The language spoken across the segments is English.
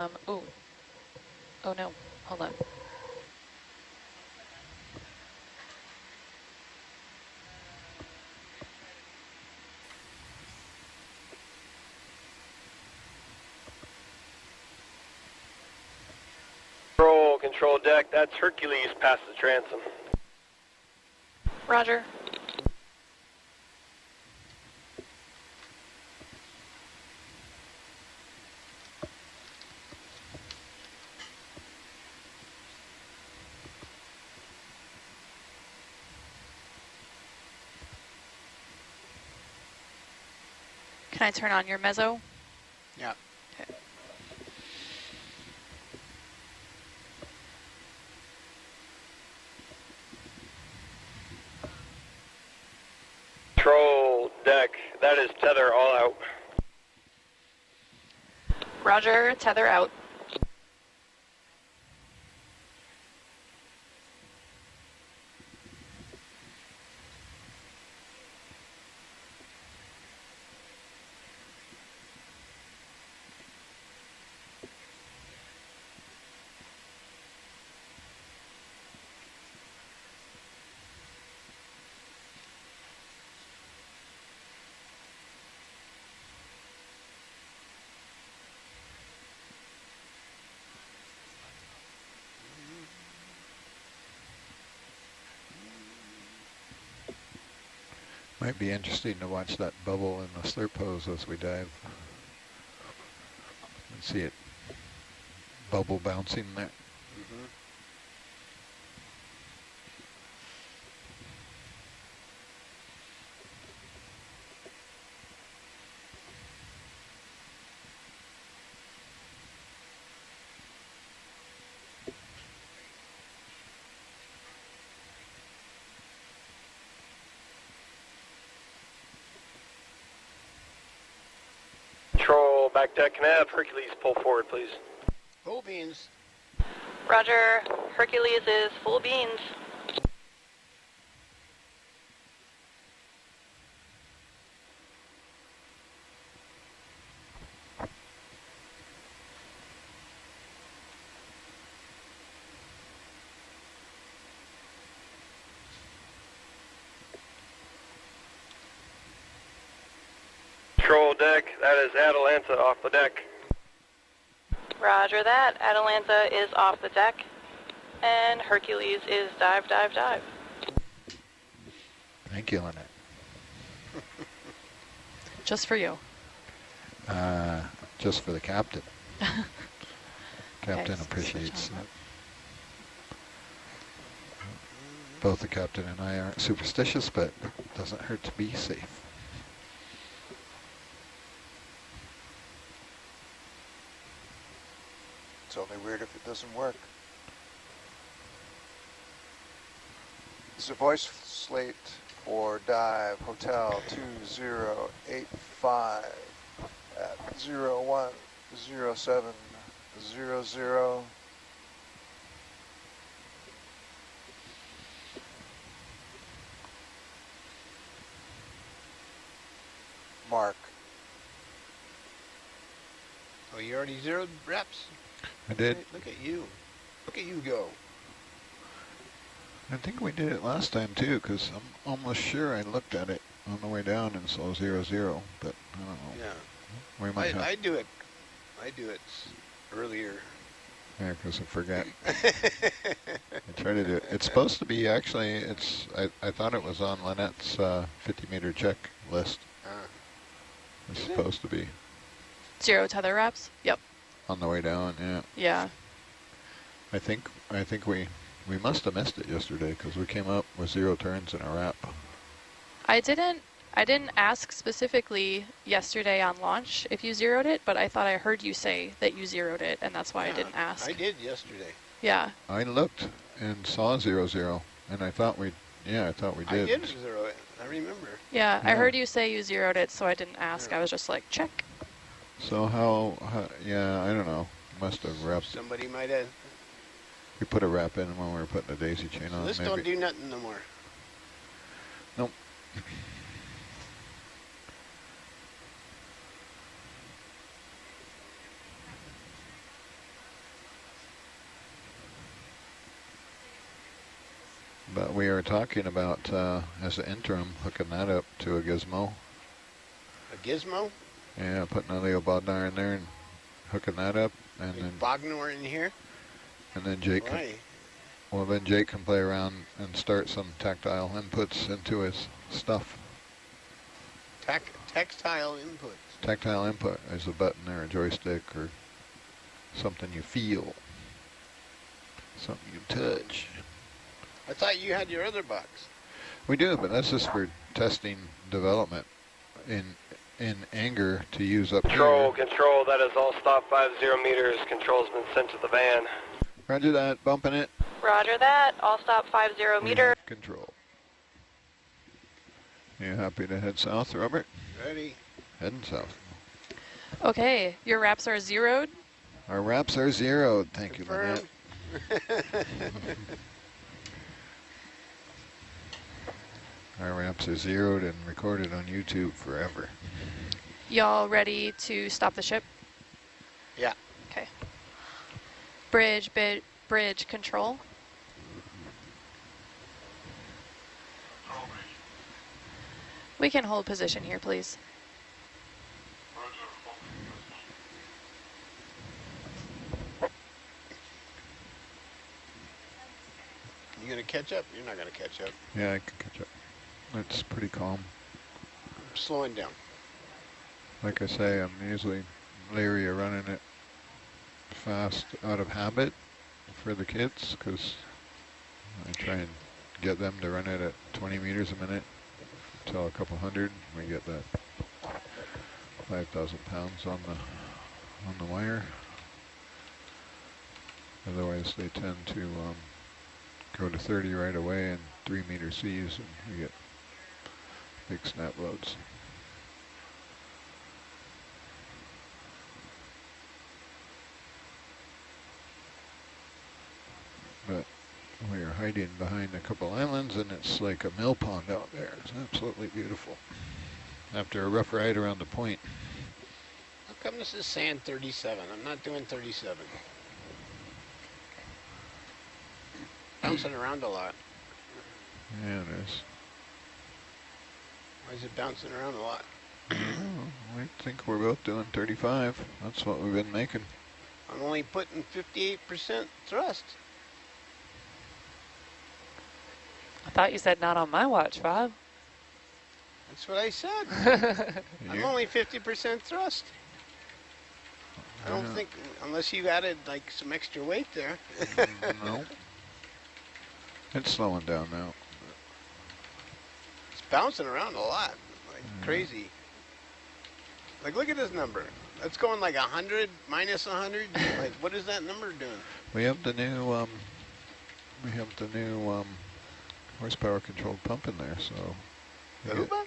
Oh, oh no, hold on. Control deck, that's Hercules past the transom. Roger. Can I turn on your mezzo? Yeah. Okay. Control deck, that is tether all out. Roger, tether out. Might be interesting to watch that bubble in the slurp hose as we dive. And see it bubble bouncing there. Mm-hmm. Control back deck, can I have Hercules pull forward, please? Full beans. Roger, Hercules is full beans. Control deck, that is Atalanta off the deck. Roger that, Atalanta is off the deck. And Hercules is dive, dive, dive. Thank you, Lynette. Just for you. Just for the captain. Captain Okay, appreciates switch on it. Both the captain and I aren't superstitious, but it doesn't hurt to be safe. It's only weird if it doesn't work. This is a voice slate for dive hotel 2085 at 010700. Mark. Oh, you already zeroed reps? I did. Look at you. Look at you go. I think we did it last time too, because I'm almost sure I looked at it on the way down and saw 0-0, but I don't know. Yeah. We might have. I do it earlier. Yeah, because I forget. I try to do it. It's supposed to be, actually, I thought it was on Lynette's 50-meter check list. It's supposed to be. 0 tether wraps? Yep. On the way down, yeah. Yeah. I think we must have missed it yesterday because we came up with 0 turns in a wrap. I didn't ask specifically yesterday on launch if you zeroed it, but I thought I heard you say that you zeroed it, and that's why I didn't ask. I did yesterday. Yeah. I looked and saw 0-0, and I thought we did. I did zero it. I remember. Yeah, I Yeah. heard you say you zeroed it, so I didn't ask. Yeah. I was just like, check. So how yeah, I don't know. Must have wrapped. Somebody might have. We put a wrap in when we were putting the daisy chain So on. this maybe. don't do nothing no more. Nope. But we were talking about, as an interim, hooking that up to a gizmo. A gizmo? Yeah, putting a Leo Bodnar in there and hooking that up, and Is then Bognor in here? Jake. Why? Well, then Jake can play around and start some tactile inputs into his stuff. Textile inputs. Tactile input is a button or a joystick or something you feel, something you touch. I thought you had your other box. We do, but that's just for testing development in anger to use up Control, here. control, that is all stop 50 meters. Control's been sent to the van. Roger that, bumping it. Roger that. All stop 50 We meter. have control. You happy to head south, Robert? Ready. Heading south. Okay, your wraps are zeroed. Our wraps are zeroed. Thank you, Lynette. Confirmed. Our wraps are zeroed and recorded on YouTube forever. Y'all ready to stop the ship? Yeah. Okay. Bridge control. We can hold position here, please. You gonna catch up? You're not gonna catch up. Yeah, I can catch up. It's pretty calm. I'm slowing down. Like I say, I'm usually leery of running it fast out of habit for the kids, because I try and get them to run it at 20 meters a minute until a couple hundred. We get that 5,000 pounds on the wire. Otherwise, they tend to go to 30 right away and 3 meter seas, and we get big snap loads. But we are hiding behind a couple islands, and it's like a mill pond out there. It's absolutely beautiful. After a rough ride around the point. How come this is saying 37? I'm not doing 37. Bouncing around a lot. Yeah, it is. Why is it bouncing around a lot? I think we're both doing 35. That's what we've been making. I'm only putting 58% thrust. I thought you said not on my watch, Bob. That's what I said. I'm You- only 50% thrust. I don't Yeah. think, unless you added like some extra weight there. No. It's slowing down now. It's bouncing around a lot, like crazy. Like, look at this number. It's going like 100, minus 100. Like, what is that number doing? We have the new horsepower controlled pump in there, so you get Uba?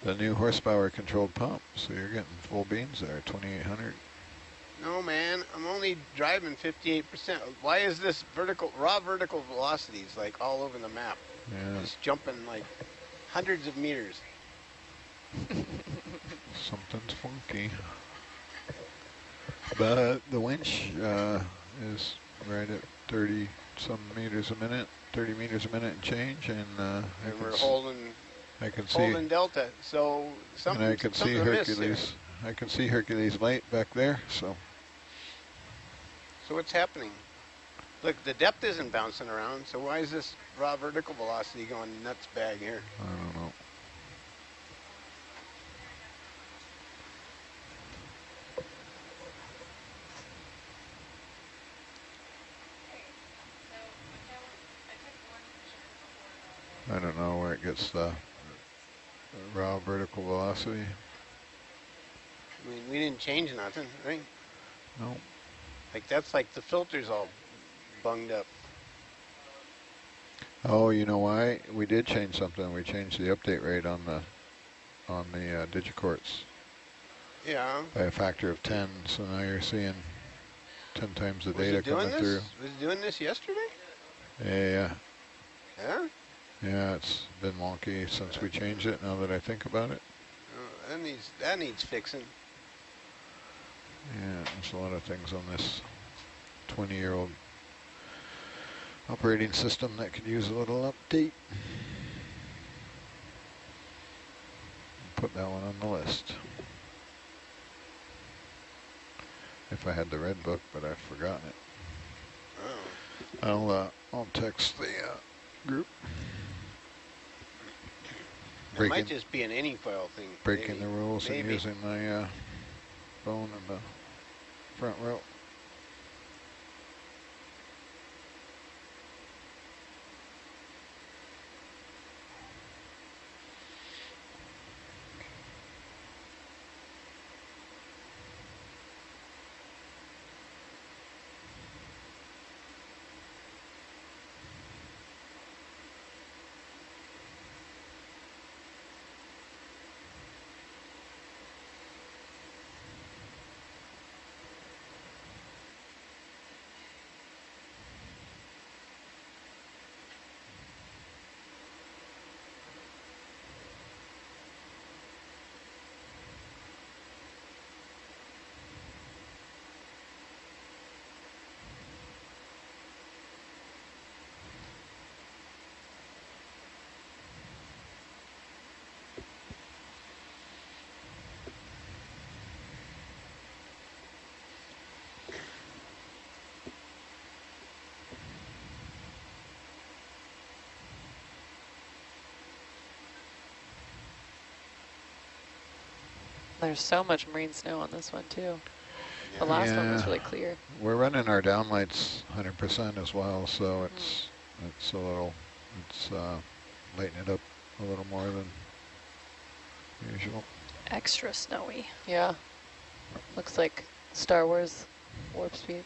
the new horsepower controlled pump. So you're getting full beams there, 2,800. No, man. I'm only driving 58%. Why is this raw vertical velocities like all over the map? Yeah, Just jumping like hundreds of meters. something's funky. But the winch is right at 30 some meters a minute, 30 meters a minute and change, and And we're holding I can see delta. So something. and I can see something amiss here. Hercules. I can see Hercules light back there. So So what's happening? Look, the depth isn't bouncing around. So why is this raw vertical velocity going nuts bag here? I don't know. I don't know where it gets the raw vertical velocity. I mean, we didn't change nothing, right? No. Like that's like the filter's all bunged up. Oh, you know why? We did change something. We changed the update rate on the digicords Yeah. by a factor of 10. So now you're seeing 10 times the Was data it doing coming this? through. Was it doing this yesterday? Yeah, Yeah. yeah. It's been wonky since we changed it. Now that I think about it. Oh, that needs fixing. Yeah, there's a lot of things on this 20-year-old operating system that could use a little update. Put that one on the list. If I had the red book, but I've forgotten it. Oh. I'll text the group. It might just be an any file thing. Breaking the rules Maybe. and using my phone in the front row. There's so much marine snow on this one too. The last one was really clear. We're running our downlights 100% as well, so it's lighting it up a little more than usual. Extra snowy. Yeah. Looks like Star Wars warp speed.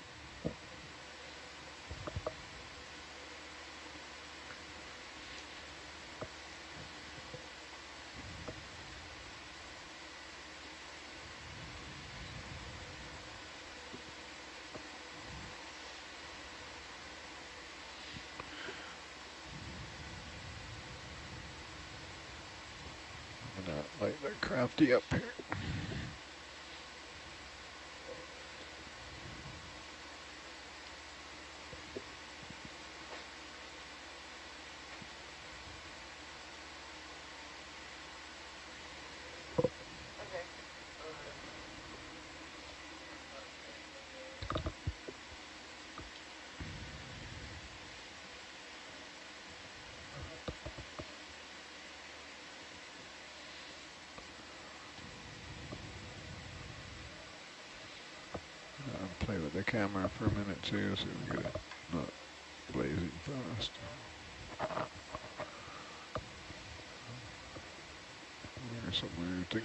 I'm gonna light the crafty up here. Play with the camera for a minute too, so we get it not blazing fast. There's something I think.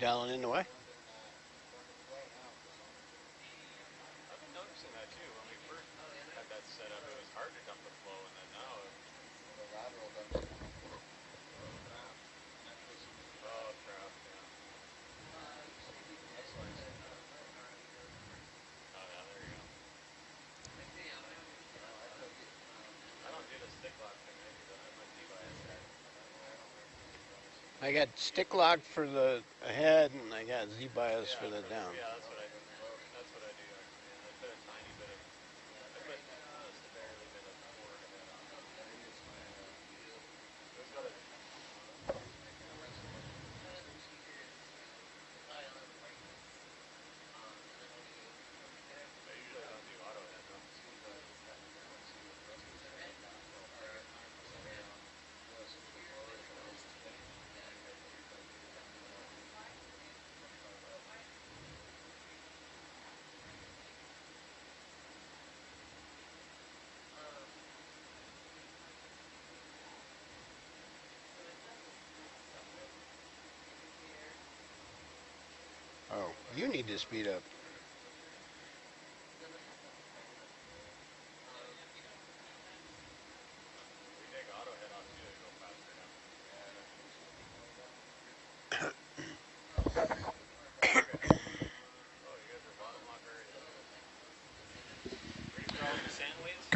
dialing in the way? I've been noticing that too. When we first had that set up, it was hard to dump the flow, and then now the lateral doesn't. Oh crap! Yeah. That's nice. Oh yeah, there you go. I don't do the stick lock thing. I do the Z-bias guy. I got stick lock for the ahead, and I got Z-bias for the down. Yeah, that's what I do. That's what I do actually. And I put a tiny bit of, I put just a barely bit of forward head on. There's got a. I usually don't do auto head though. Oh, you need to speed up. We take auto head off too to go faster now. Oh, you guys are bottom lock already. Ready for all your sand weights?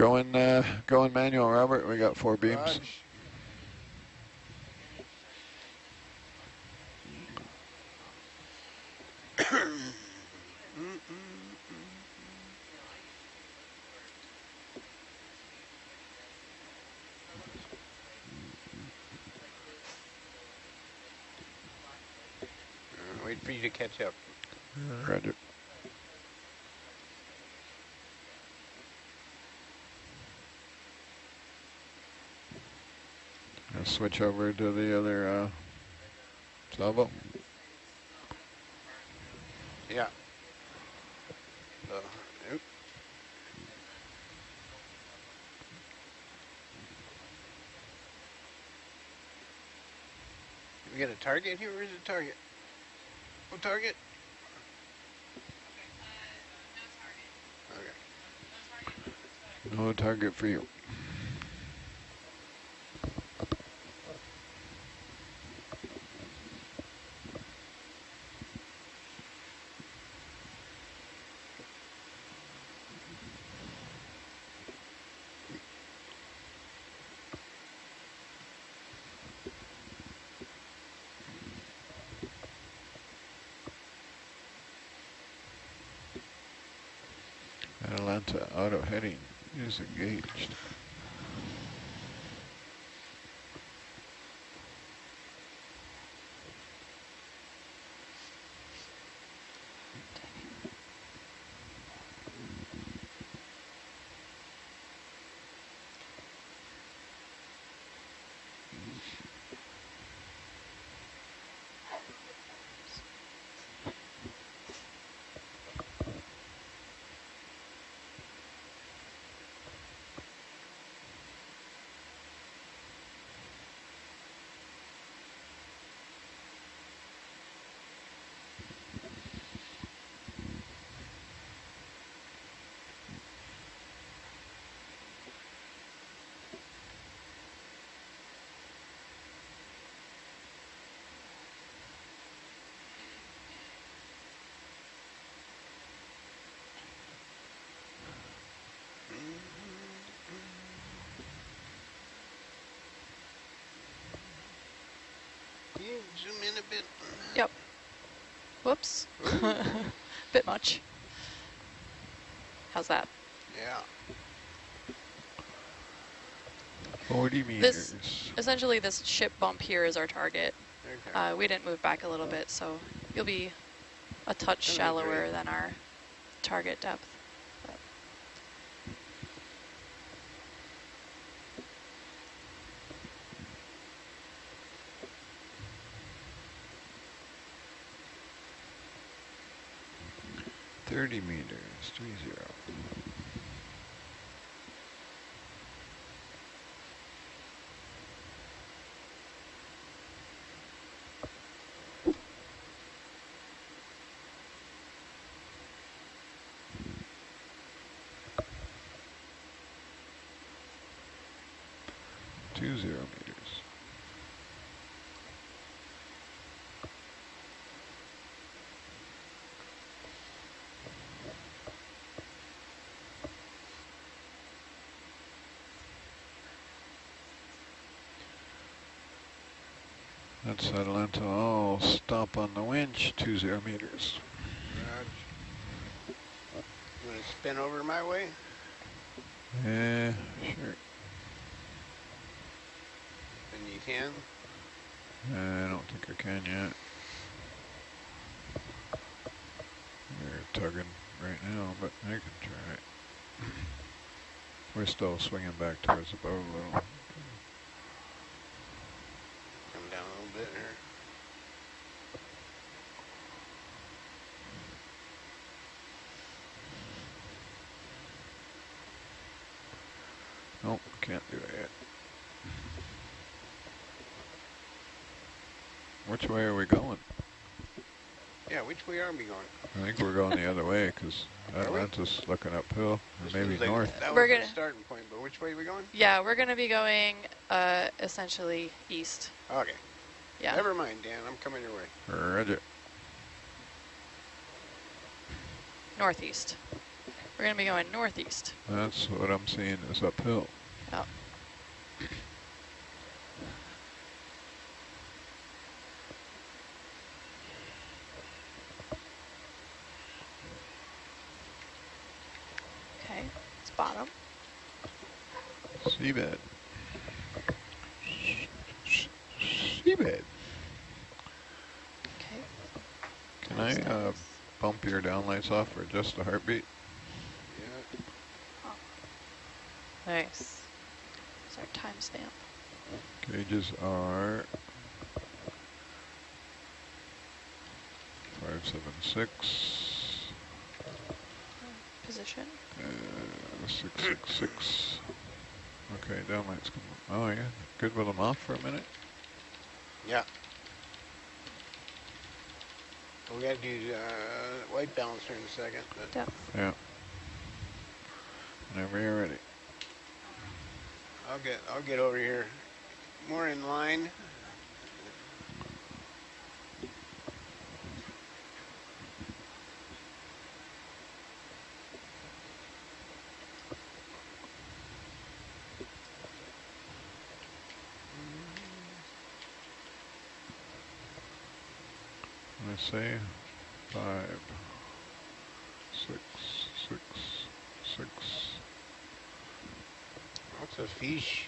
Going manual, Robert. We got 4 beams. Raj. Wait for you to catch up. Roger. I'll switch over to the other salvo. Yeah. Oop. We got a target here? Where's the target? No target? Okay. No target for you. Atlanta auto heading is engaged. Can you zoom in a bit? Yep. Whoops. Bit much. How's that? Yeah. 40 meters. Essentially, this ship bump here is our target. Okay. We didn't move back a little bit, so you'll be a touch That'd be shallower great. than our target depth. 30 meters, 30. 20 meters. Let's settle into, I'll stop on the winch, 20 meters. Roger. You want to spin over my way? Yeah, sure. And you can. I don't think I can yet. They're tugging right now, but I can try it. We're still swinging back towards the boat a little. Come down a little bit here. Nope, can't do it yet. Which way are we going? Yeah, which way are we going? I think we're going the other way because Are we? Atlanta's looking uphill, or This maybe seems like north. That We're was the gonna- starting point, but which way are we going? Yeah, we're going to be going essentially east. Okay. Yeah. Never mind, Dan. I'm coming your way. Roger. Northeast. We're going to be going northeast. That's what I'm seeing is uphill. Yep. Okay, it's bottom. Seabed. Seabed. Okay. Can I bump your downlights off for just a heartbeat? Yeah. Nice. It's our timestamp. Gauges are 576, Position. 666. Okay, downlights come up. Oh yeah, good with them off for a minute. Yeah. We got to do white balancer in a second. But Depth. Yeah. Whenever you're ready. I'll get over here more in line. I say 5, 6, 6, 6. What's a fish?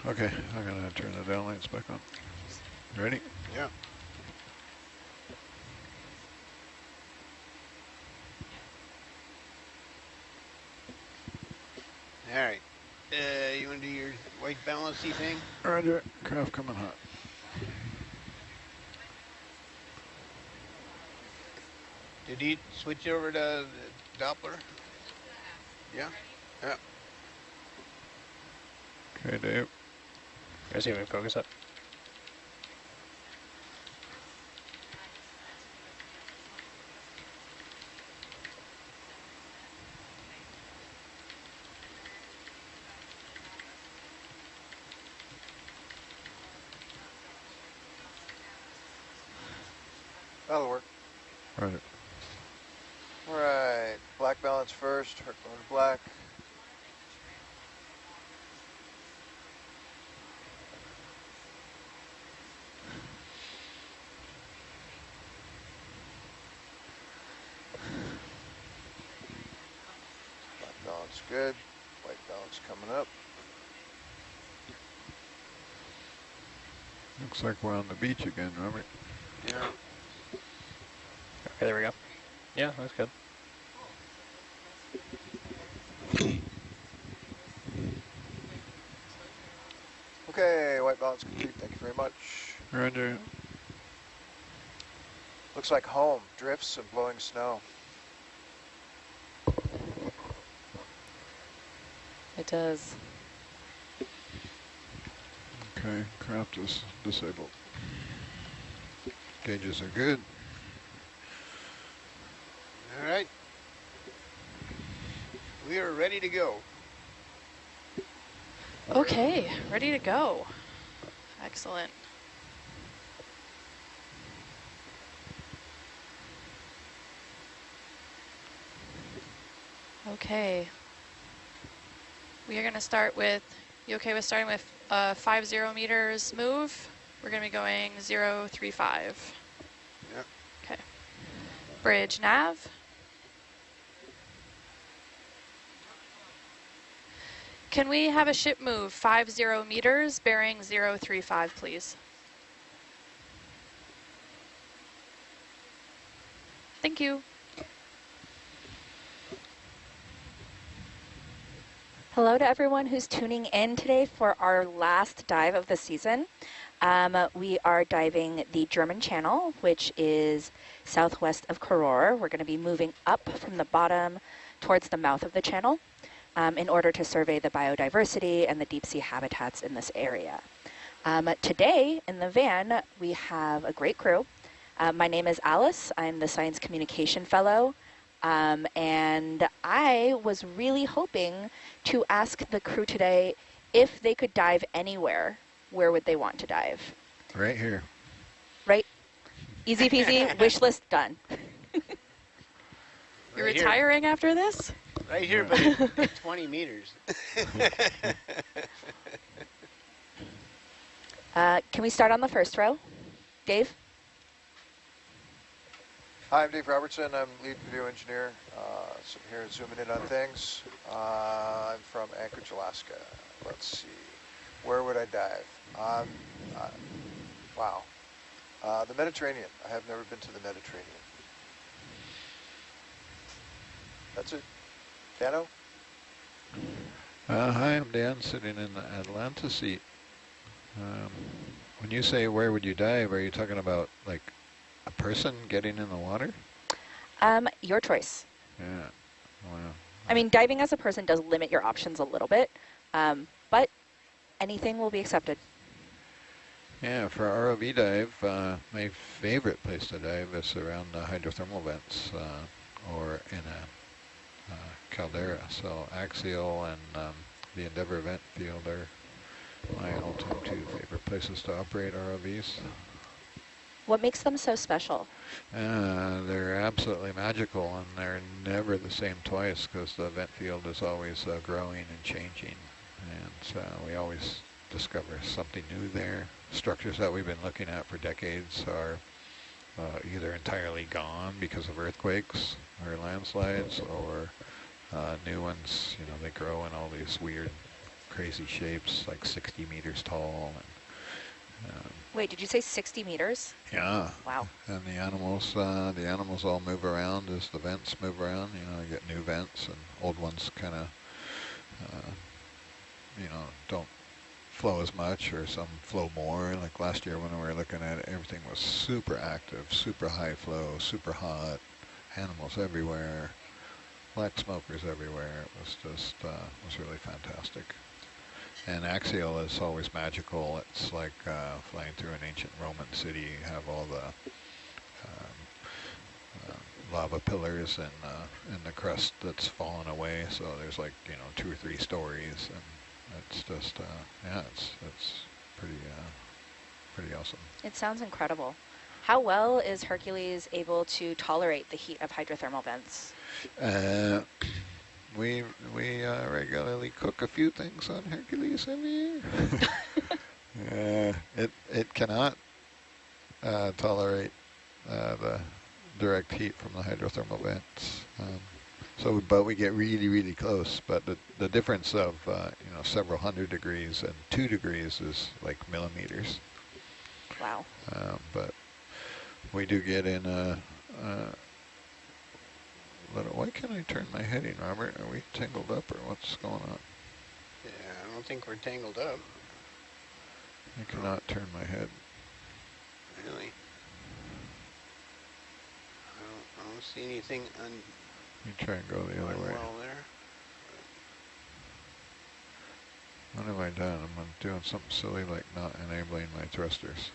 Okay, I'm gonna turn the downlights back on. Ready? Yeah. All right. You want to do your white balancey thing? Roger. Craft coming hot. Did you switch over to the Doppler? Yeah. Yeah. Okay, Dave. Guys, see if we can focus up. That'll work. Roger. All right, black balance first, Herc going to black. Black balance good, white balance coming up. Looks like we're on the beach again, Robert. Yeah. Okay, there we go. Yeah, that's good. Okay, white balance complete, thank you very much. Roger. Looks like home, drifts and blowing snow. It does. Okay, craft is disabled. Gauges are good. All right. We are ready to go. Okay, ready to go. Excellent. Okay. We are going to start with, you okay with starting with 50 meters move? We're going to be going 035. Yep. Okay. Bridge nav. Can we have a ship move 50 meters bearing 035, please? Thank you. Hello to everyone who's tuning in today for our last dive of the season. We are diving the German Channel, which is southwest of Karor. We're going to be moving up from the bottom towards the mouth of the channel in order to survey the biodiversity and the deep sea habitats in this area. Today in the van, we have a great crew. My name is Alice. I'm the Science Communication Fellow. And I was really hoping to ask the crew today if they could dive anywhere, where would they want to dive? Right here. Right? Easy peasy, wish list done. You're Right here. retiring after this? Right here, but at 20 meters. Can we start on the first row? Dave? Hi, I'm Dave Robertson. I'm lead video engineer sitting here zooming in on things. I'm from Anchorage, Alaska. Let's see. Where would I dive? Wow. The Mediterranean. I have never been to the Mediterranean. That's it. Dano? Hi, I'm Dan, sitting in the Atlanta seat. When you say where would you dive, are you talking about like a person getting in the water? Your choice. Yeah. Wow. I mean, diving as a person does limit your options a little bit, but anything will be accepted. Yeah, for ROV dive, my favorite place to dive is around the hydrothermal vents or in a caldera. So Axial and the Endeavour vent field are my all-time two favorite places to operate ROVs. What makes them so special? They're absolutely magical, and they're never the same twice because the vent field is always growing and changing, and we always discover something new there. Structures that we've been looking at for decades are either entirely gone because of earthquakes or landslides, or new ones, you know, they grow in all these weird, crazy shapes, like 60 meters tall. And, Wait, did you say 60 meters? yeah. Wow. And the animals all move around as the vents move around. You know, you get new vents, and old ones kind of, you know, don't flow as much, or some flow more. Like last year when we were looking at it, everything was super active, super high flow, super hot, animals everywhere, black smokers everywhere. It was just, was really fantastic. And Axial is always magical. It's like flying through an ancient Roman city. You have all the lava pillars and the crust that's fallen away. So there's like, you know, 2 or 3 stories, and it's just yeah, it's pretty awesome. It sounds incredible. How well is Hercules able to tolerate the heat of hydrothermal vents? We regularly cook a few things on Hercules every year. It cannot tolerate the direct heat from the hydrothermal vents. But we get really, really close. But the difference of you know, several hundred degrees and 2 degrees is like millimeters. Wow. But we do get in a why can't I turn my heading, Robert? Are we tangled up, or what's going on? Yeah, I don't think we're tangled up. I cannot turn my head. Really? I don't see anything Let me try and go the other way. well there. What have I done? I'm doing something silly like not enabling my thrusters.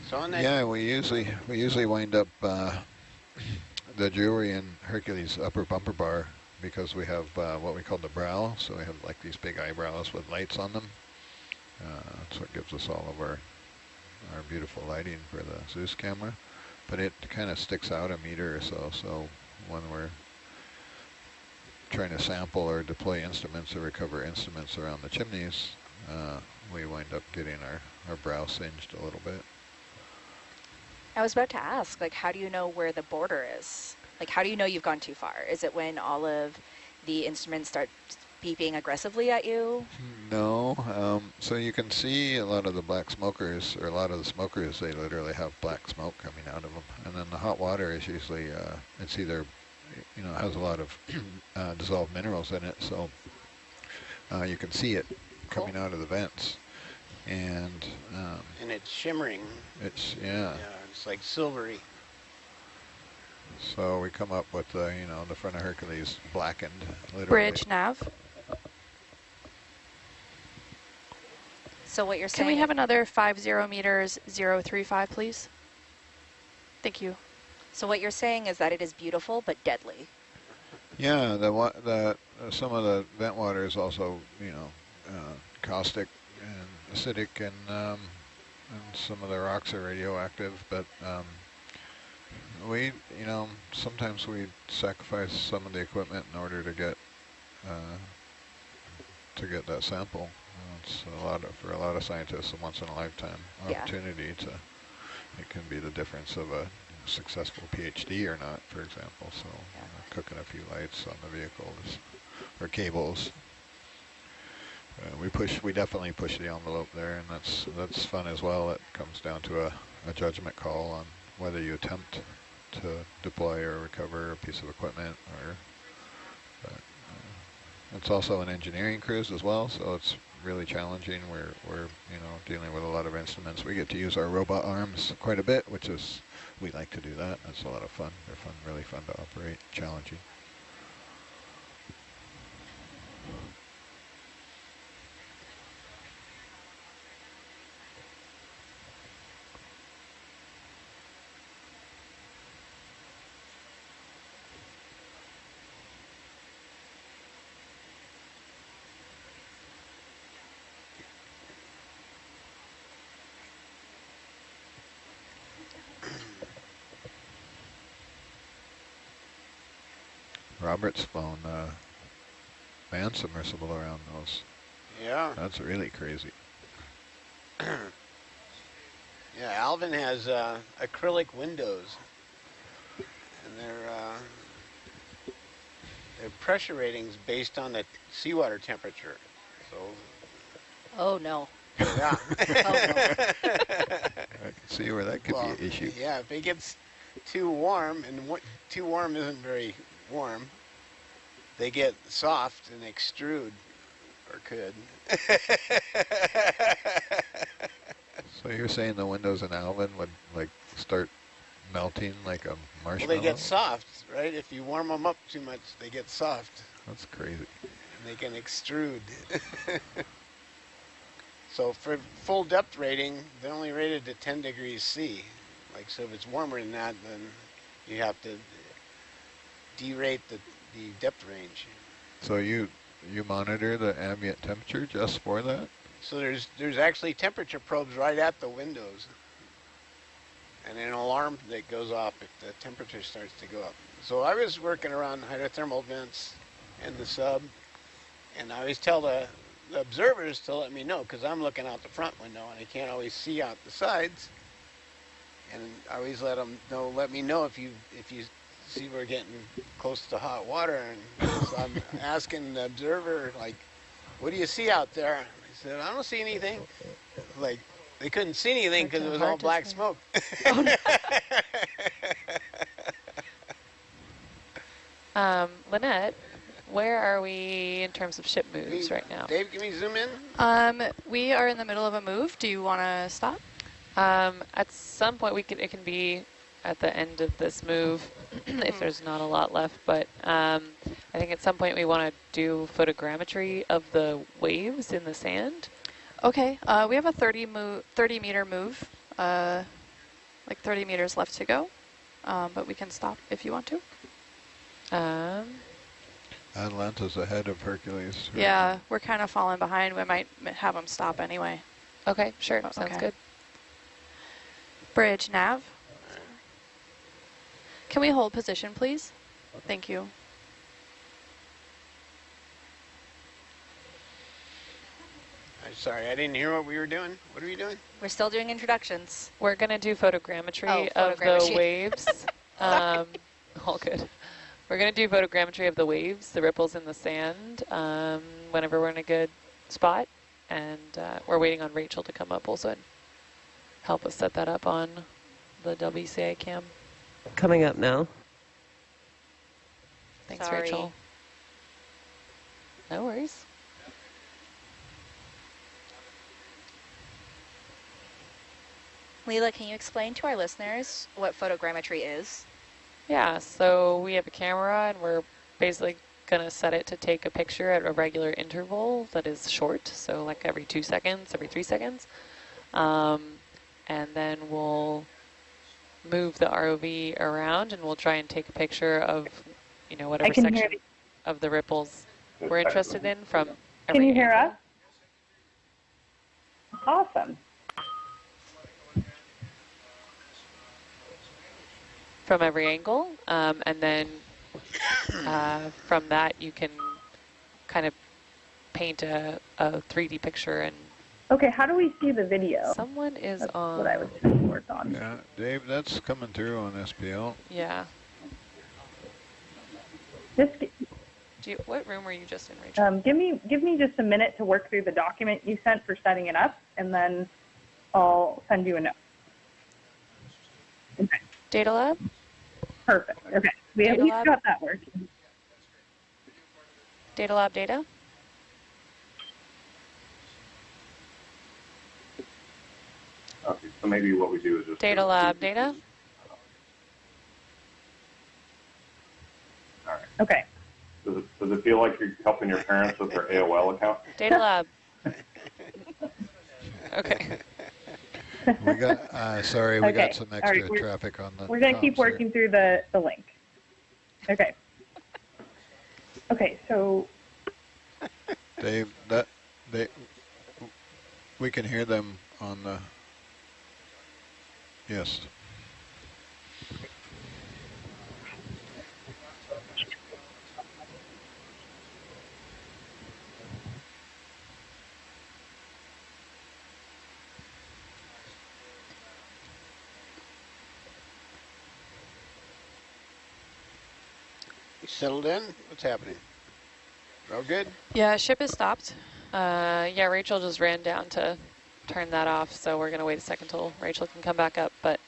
So on that, Yeah, we usually wind up the jewelry in Hercules upper bumper bar because we have what we call the brow. So we have like these big eyebrows with lights on them. That's what gives us all of our beautiful lighting for the Zeus camera. But it kind of sticks out a meter or so. So when we're trying to sample or deploy instruments or recover instruments around the chimneys, we wind up getting our brow singed a little bit. I was about to ask, like, how do you know where the border is? Like, how do you know you've gone too far? Is it when all of the instruments start beeping aggressively at you? No. So you can see a lot of the black smokers, or a lot of the smokers, they literally have black smoke coming out of them. And then the hot water is usually, it's either, has a lot of dissolved minerals in it. So you can see it coming out of the vents. And it's shimmering. Yeah, it's like silvery. So we come up with the front of Hercules blackened, literally. Bridge nav. So what you're Can saying? we have another 50 meters 035, please? Thank you. So what you're saying is that it is beautiful but deadly. Yeah, some of the vent water is also caustic and acidic, and some of the rocks are radioactive. But we sometimes we sacrifice some of the equipment in order to get that sample. It's for a lot of scientists a once in a lifetime opportunity to. It can be the difference of a successful PhD or not, for example. So cooking a few lights on the vehicles or cables. We definitely push the envelope there, and that's fun as well. It comes down to a judgment call on whether you attempt to deploy or recover a piece of equipment, it's also an engineering cruise as well, so it's really challenging. We're dealing with a lot of instruments. We get to use our robot arms quite a bit, which is, we like to do that. That's a lot of fun. They're fun, really fun to operate, challenging. Robert's flown man submersible around those. Yeah. That's really crazy. Yeah, Alvin has acrylic windows, and their pressure ratings based on the seawater temperature. So. Oh no. Yeah. Oh, no. I can see where that could be an issue. Yeah, if it gets too warm, and too warm isn't very warm, they get soft and extrude, or could. So you're saying the windows in Alvin would like start melting like a marshmallow? Well, they get soft, right? If you warm them up too much, they get soft. That's crazy. And they can extrude. So for full depth rating, they're only rated to 10 degrees C. Like, so if it's warmer than that, then you have to derate the depth range. So you monitor the ambient temperature just for that? So there's actually temperature probes right at the windows, and an alarm that goes off if the temperature starts to go up. So I was working around hydrothermal vents and the sub, and I always tell the observers to let me know, because I'm looking out the front window and I can't always see out the sides. And I always let me know if you see we're getting close to hot water. And so I'm asking the observer, like, what do you see out there? I said, I don't see anything. Like, they couldn't see anything because it was all black smoke. Lynette, where are we in terms of ship moves right now? Dave, can we zoom in? We are in the middle of a move. Do you want to stop? At some point, it can be at the end of this move if there's not a lot left, but I think at some point we want to do photogrammetry of the waves in the sand. Okay, we have a 30 meter move, like 30 meters left to go, but we can stop if you want to. Atlanta's ahead of Hercules. Yeah, we're kind of falling behind. We might have them stop anyway. Okay, sure, sounds Okay. good. Bridge nav. Can we hold position, please? Thank you. I'm sorry, I didn't hear what we were doing. What are we doing? We're still doing introductions. We're going to do photogrammetry Oh, of the photogrammetry. waves. All good. We're going to do photogrammetry of the waves, the ripples in the sand, whenever we're in a good spot. And we're waiting on Rachel to come up also and help us set that up on the WCA cam. Coming up now. Thanks, Sorry. Rachel. No worries. Leela, can you explain to our listeners what photogrammetry is? Yeah, so we have a camera and we're basically going to set it to take a picture at a regular interval that is short, so like every 2 seconds, every 3 seconds. And then we'll move the ROV around and we'll try and take a picture of, you know, whatever section of the ripples we're interested in from every Can you hear angle. us? Awesome. From every angle, and then from that you can kind of paint a 3D picture. And Okay, how do we see the video? someone is That's on. what I was trying to work on. Yeah, Dave, that's coming through on SPL. Yeah. Just What room were you just in, Rachel? give me just a minute to work through the document you sent for setting it up, and then I'll send you a note. Okay, Data lab? perfect. Okay, we at Data least lab? got that working. Data lab data? Okay, so maybe what we do is just... Data lab data? All right. Okay. Does it feel like you're helping your parents with their AOL account? Data lab. Okay. We got, sorry, we Okay, got some all extra right, we're- traffic on the We're going to keep comms here. working through the link. Okay. Okay, so Dave, we can hear them on the, yes. You settled in? What's happening? All good? Yeah, ship is stopped. Yeah, Rachel just ran down to turn that off, so we're going to wait a second till Rachel can come back up, but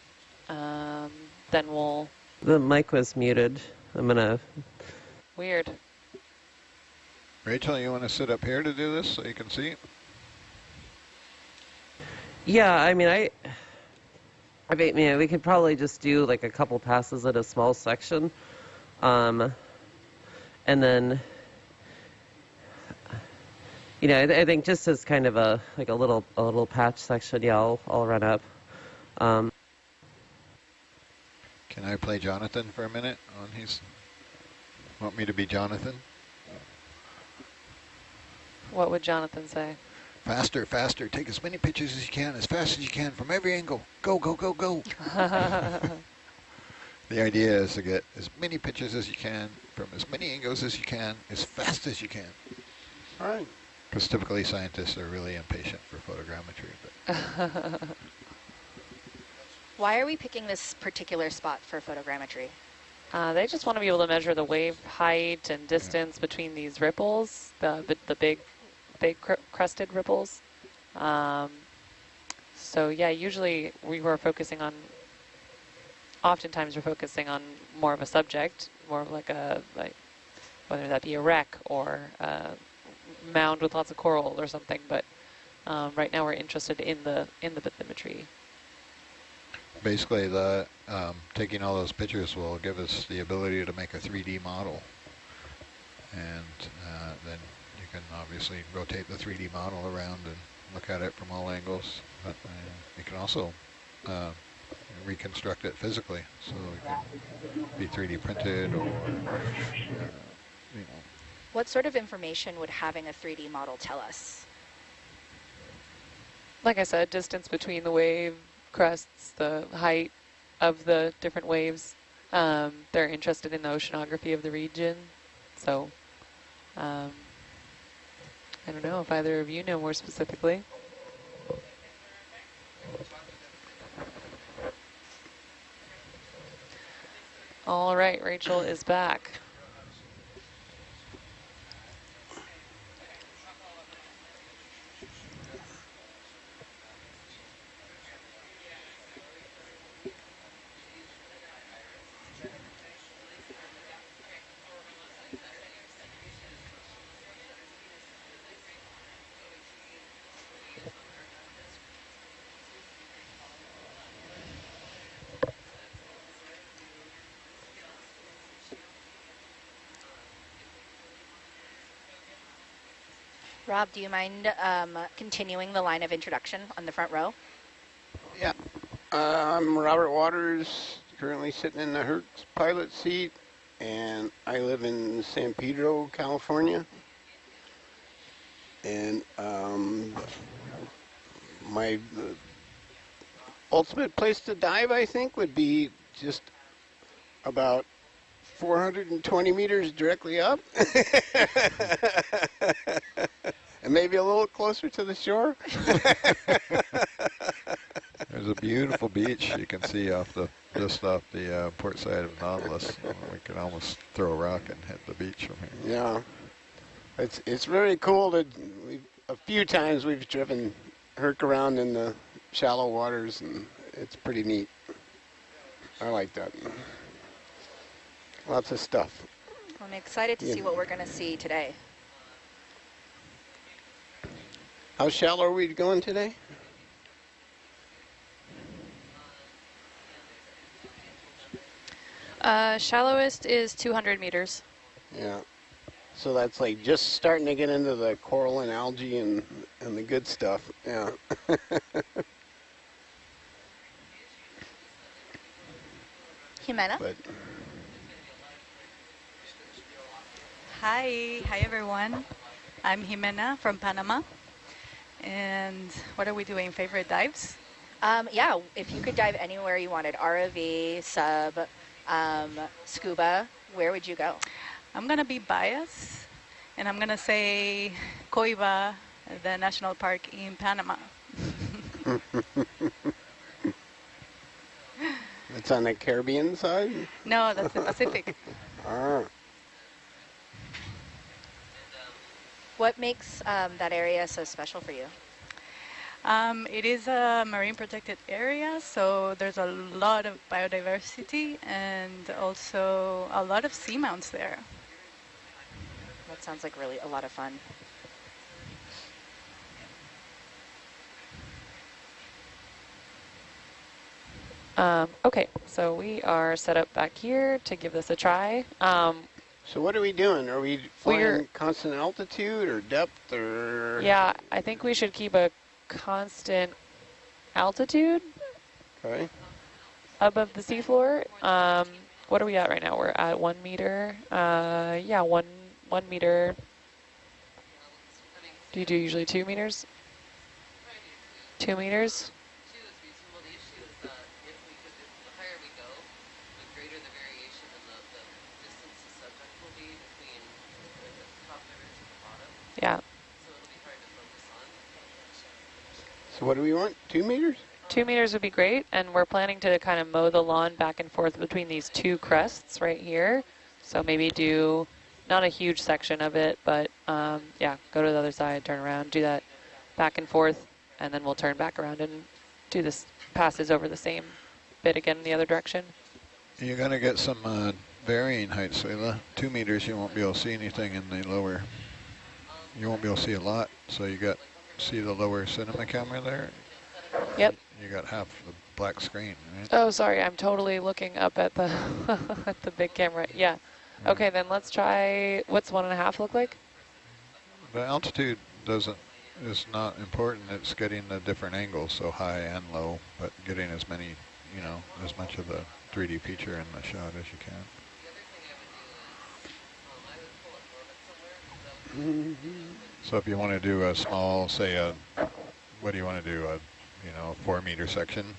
then we'll... The mic was muted. I'm gonna... Weird. Rachel, you want to sit up here to do this so you can see? Yeah, I mean, we could probably just do like a couple passes at a small section. And then, you know, I think just as kind of a little patch section, yeah, I'll run up. Can I play Jonathan for a minute on his, want me to be Jonathan? What would Jonathan say? Faster, faster, take as many pictures as you can, as fast as you can from every angle. Go, go, go, go. The idea is to get as many pictures as you can from as many angles as you can, as fast as you can. All right. Because typically scientists are really impatient for photogrammetry. But Why are we picking this particular spot for photogrammetry? They just want to be able to measure the wave height and distance between these ripples, the big crested ripples. So yeah, usually we were focusing on, oftentimes we're focusing on more of a subject, more of like whether that be a wreck or a mound with lots of coral or something. But right now we're interested in the bathymetry. basically the taking all those pictures will give us the ability to make a 3D model. And then you can obviously rotate the 3D model around and look at it from all angles. But you can also reconstruct it physically, so it can be 3D printed or, you know. What sort of information would having a 3D model tell us? Like I said, distance between the wave crests, the height of the different waves. They're interested in the oceanography of the region. So I don't know if either of you know more specifically. All right, Rachel is back. Rob, do you mind continuing the line of introduction on the front row? Yeah. I'm Robert Waters, currently sitting in the Herc pilot seat, and I live in San Pedro, California. And my ultimate place to dive, I think, would be just about 420 meters directly up. And maybe a little closer to the shore. There's a beautiful beach you can see just off the port side of Nautilus. We can almost throw a rock and hit the beach from here. Yeah, it's very cool that a few times we've driven Herc around in the shallow waters, and it's pretty neat. I like that. Lots of stuff. I'm excited to see what we're going to see today. How shallow are we going today? Shallowest is 200 meters. Yeah. So that's like just starting to get into the coral and algae and the good stuff. Yeah. Jimena? But Hi everyone. I'm Jimena from Panama. And what are we doing? Favorite dives? Yeah, if you could dive anywhere you wanted, ROV, sub, scuba, where would you go? I'm going to be biased, and I'm going to say Coiba, the national park in Panama. it's on the Caribbean side? No, that's the Pacific. Ah. What makes that area so special for you? It is a marine protected area, so there's a lot of biodiversity and also a lot of seamounts there. That sounds like really a lot of fun. Okay, so we are set up back here to give this a try. So what are we doing? Are we flying constant altitude or depth or? Yeah, I think we should keep a constant altitude above the seafloor. What are we at right now? We're at 1 meter. Yeah, one meter. Do you do usually 2 meters? 2 meters? Yeah. So what do we want? 2 meters? 2 meters would be great, and we're planning to kind of mow the lawn back and forth between these two crests right here. So maybe do not a huge section of it, but yeah, go to the other side, turn around, do that back and forth, and then we'll turn back around and do this passes over the same bit again in the other direction. You're going to get some varying heights. So 2 meters, you won't be able to see anything in the lower. You won't be able to see a lot. So you got see the lower cinema camera there. Yep. You got half the black screen, right? Oh, sorry, I'm totally looking up at the at the big camera. Yeah. Okay, then let's try, what's 1.5 look like? The altitude is not important. It's getting the different angles, so high and low, but getting as many, as much of the 3D feature in the shot as you can. So if you want to do a small, say what do you want to do, a 4-meter section?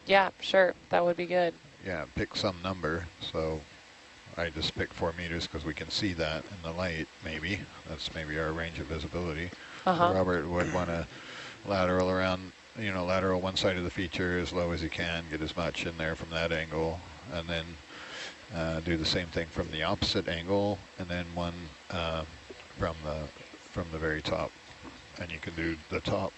Yeah, sure, that would be good. Yeah, pick some number. So I just picked 4 meters because we can see that in the light, maybe. That's maybe our range of visibility. So Robert would want to lateral around, lateral one side of the feature as low as you can, get as much in there from that angle, and then do the same thing from the opposite angle, and then one from the very top. And you can do the top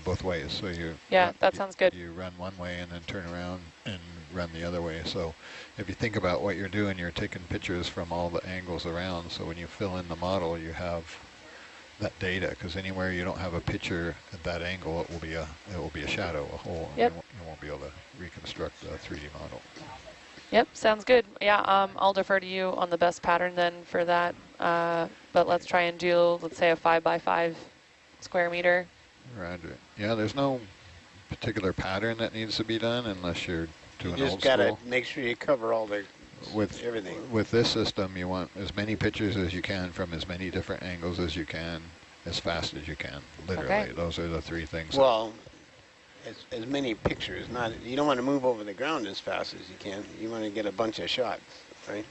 both ways. So that sounds good. You run one way and then turn around and run the other way. So if you think about what you're doing, you're taking pictures from all the angles around. So when you fill in the model, you have that data, because anywhere you don't have a picture at that angle, it will be a shadow, a hole. Yep. And you won't be able to reconstruct the 3D model. Yep, sounds good. Yeah, I'll defer to you on the best pattern then for that. But let's try and do, let's say, a 5x5 square meter. Roger. Yeah, there's no particular pattern that needs to be done unless you're doing you old just gotta school. make sure you cover all the everything. With this system, you want as many pictures as you can from as many different angles as you can, as fast as you can. Literally, Okay. Those are the 3 things. Well, as many pictures. You don't want to move over the ground as fast as you can. You want to get a bunch of shots, right?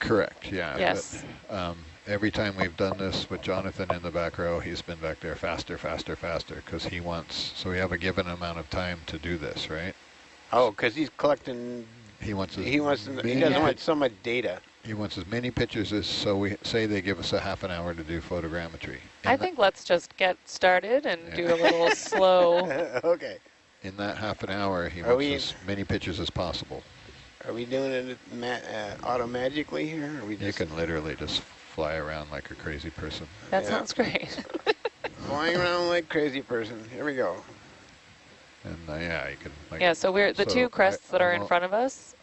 Correct. Yeah. Yes. But, every time we've done this with Jonathan in the back row, he's been back there faster, faster, faster, because he wants. So we have a given amount of time to do this, right? Oh, because he's collecting. He wants. He doesn't want so much data. He wants as many pictures as, so we say they give us a half an hour to do photogrammetry. I think let's just get started and do a little slow. Okay. In that half an hour, he wants as many pictures as possible. Are we doing it auto-magically here? Or we You can literally just fly around like a crazy person. That sounds great. Flying around like a crazy person. Here we go. And yeah, you can. Like, yeah, so we're the 2 crests that are in front of us.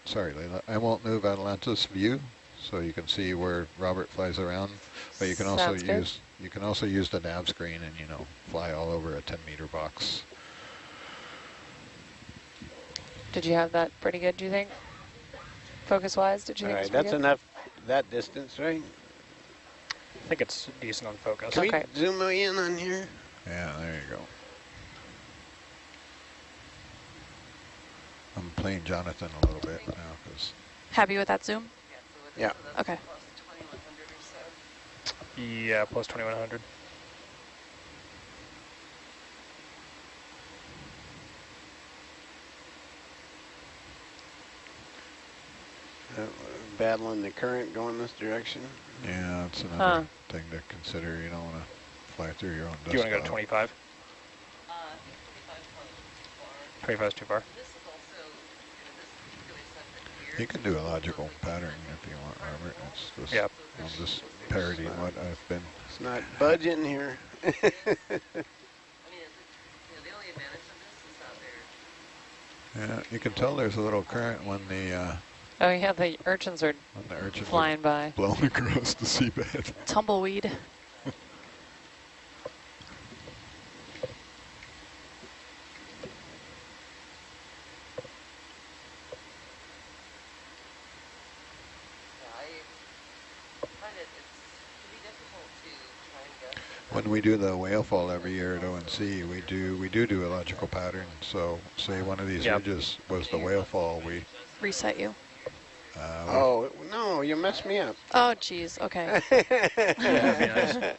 Sorry, Layla. I won't move Atalanta's view, so you can see where Robert flies around. But you can also use the nav screen and fly all over a 10-meter box. Did you have that pretty good? Do you think? Focus-wise, did you think? All right, that's enough. That distance, right? I think it's decent on focus. Can we zoom in on here? Yeah, there you go. I'm playing Jonathan a little bit now because. Happy with that zoom? Yeah. Okay. Yeah, plus 2100. Battling the current going this direction. Yeah, that's another thing to consider. You don't want to fly through your own dust. Do you want to go to 25? 25 is too far. You can do a logical pattern if you want, Robert. It's just, I'm just parodying what I've been. It's not budging here. Yeah, you can tell there's a little current when the oh yeah, the urchins are flying by, blowing across the seabed. Tumbleweed. When we do the whale fall every year at ONC, we do a logical pattern. So say one of these ridges was the whale fall, we reset you. Oh no, you messed me up. Oh geez, okay. Yeah,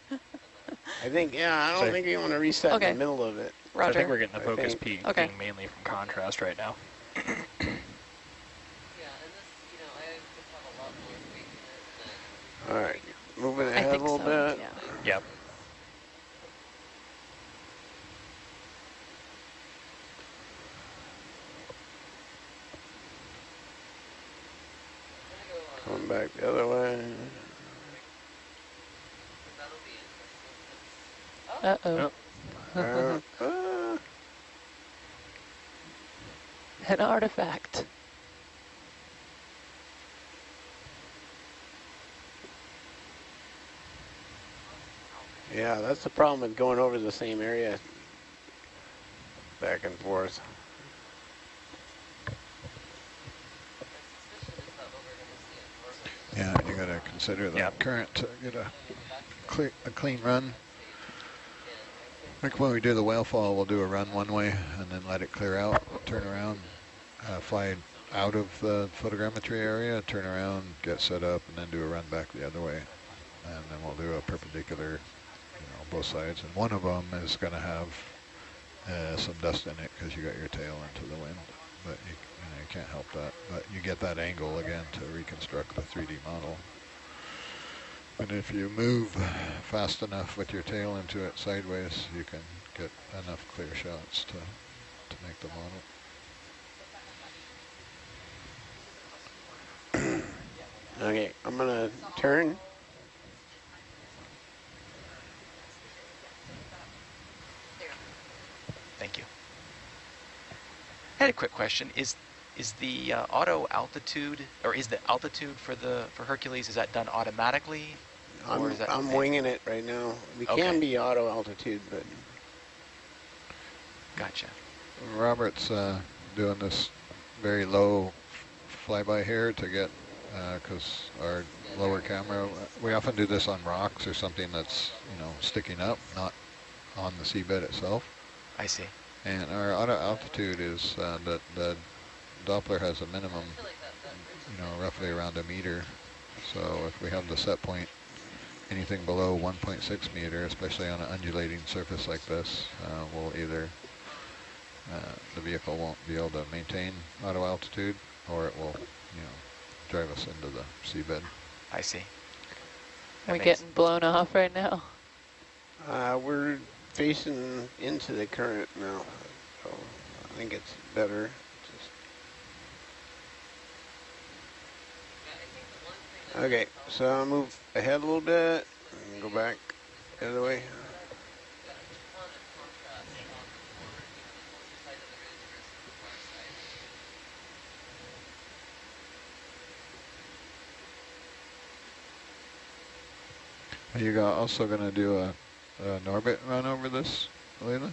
I think I don't think you want to reset in the middle of it. Roger. So I think we're getting the focus peak being mainly from contrast right now. All right, moving ahead a little bit. Yep. Coming back the other way. Uh-oh. Oh, An artifact. Yeah, that's the problem with going over the same area back and forth. Yeah, you got to consider the current to get a clean run. Like when we do the whale fall, we'll do a run one way and then let it clear out, turn around, fly out of the photogrammetry area, turn around, get set up, and then do a run back the other way. And then we'll do a perpendicular, both sides. And one of them is going to have some dust in it because you got your tail into the wind. But you can't help that. But you get that angle again to reconstruct the 3D model. And if you move fast enough with your tail into it sideways, you can get enough clear shots to make the model. Okay, I'm gonna turn. Thank you. I had a quick question. Is the auto altitude, or is the altitude for Hercules, is that done automatically? I'm winging it right now. We can be auto altitude, but... Gotcha. Robert's doing this very low flyby here to get, because our lower camera, we often do this on rocks or something that's, sticking up, not on the seabed itself. I see. And our auto altitude is the Doppler has a minimum, roughly around a meter. So if we have the set point anything below 1.6 meter, especially on an undulating surface like this, will either, the vehicle won't be able to maintain auto altitude, or it will, drive us into the seabed. I see. Are we getting blown off right now? We're facing into the current now, so I think it's better. Okay, so I'll move ahead a little bit and go back the other way. Are you also going to do an orbit run over this, Leila?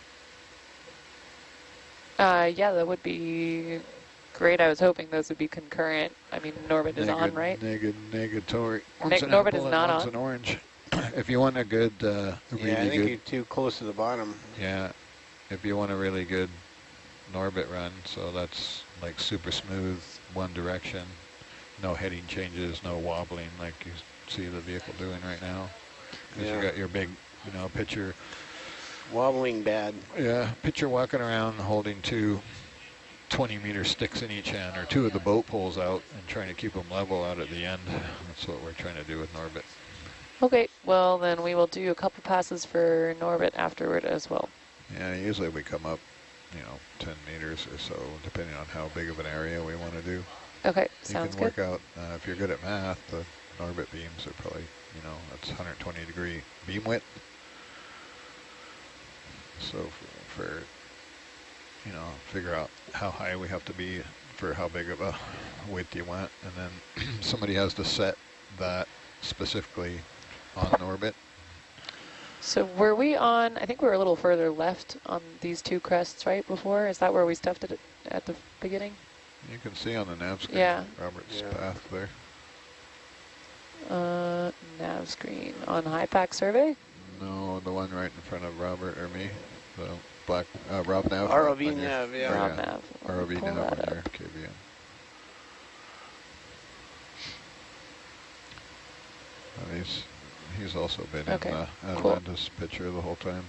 Yeah, that would be great. I was hoping those would be concurrent. I mean, Norbit is on, right? Negatory. Norbit is not on. One's an orange. If you want a good, yeah, I think you're too close to the bottom. Yeah, if you want a really good Norbit run, so that's like super smooth, one direction, no heading changes, no wobbling like you see the vehicle doing right now. Because you got your big, picture. Wobbling bad. Yeah, picture walking around holding two 20-meter sticks in each hand, or two of the boat poles out, and trying to keep them level out at the end. That's what we're trying to do with Norbit. Okay, well then we will do a couple passes for Norbit afterward as well. Yeah, usually we come up, 10 meters or so, depending on how big of an area we want to do. Okay, sounds good. You can work out, if you're good at math, the Norbit beams are probably, that's 120-degree beam width. So for figure out how high we have to be for how big of a width you want, and then somebody has to set that specifically on orbit. So were we on, I think we were a little further left on these two crests, right, before? Is that where we stuffed it at the beginning? You can see on the nav screen, Robert's path there. Nav screen on HiPAC survey? No, the one right in front of Robert or me. The black Rob Nav. ROV Nav, yeah. Rob Nav. ROV Nav on your KVM. He's also been in the Atlantis picture the whole time.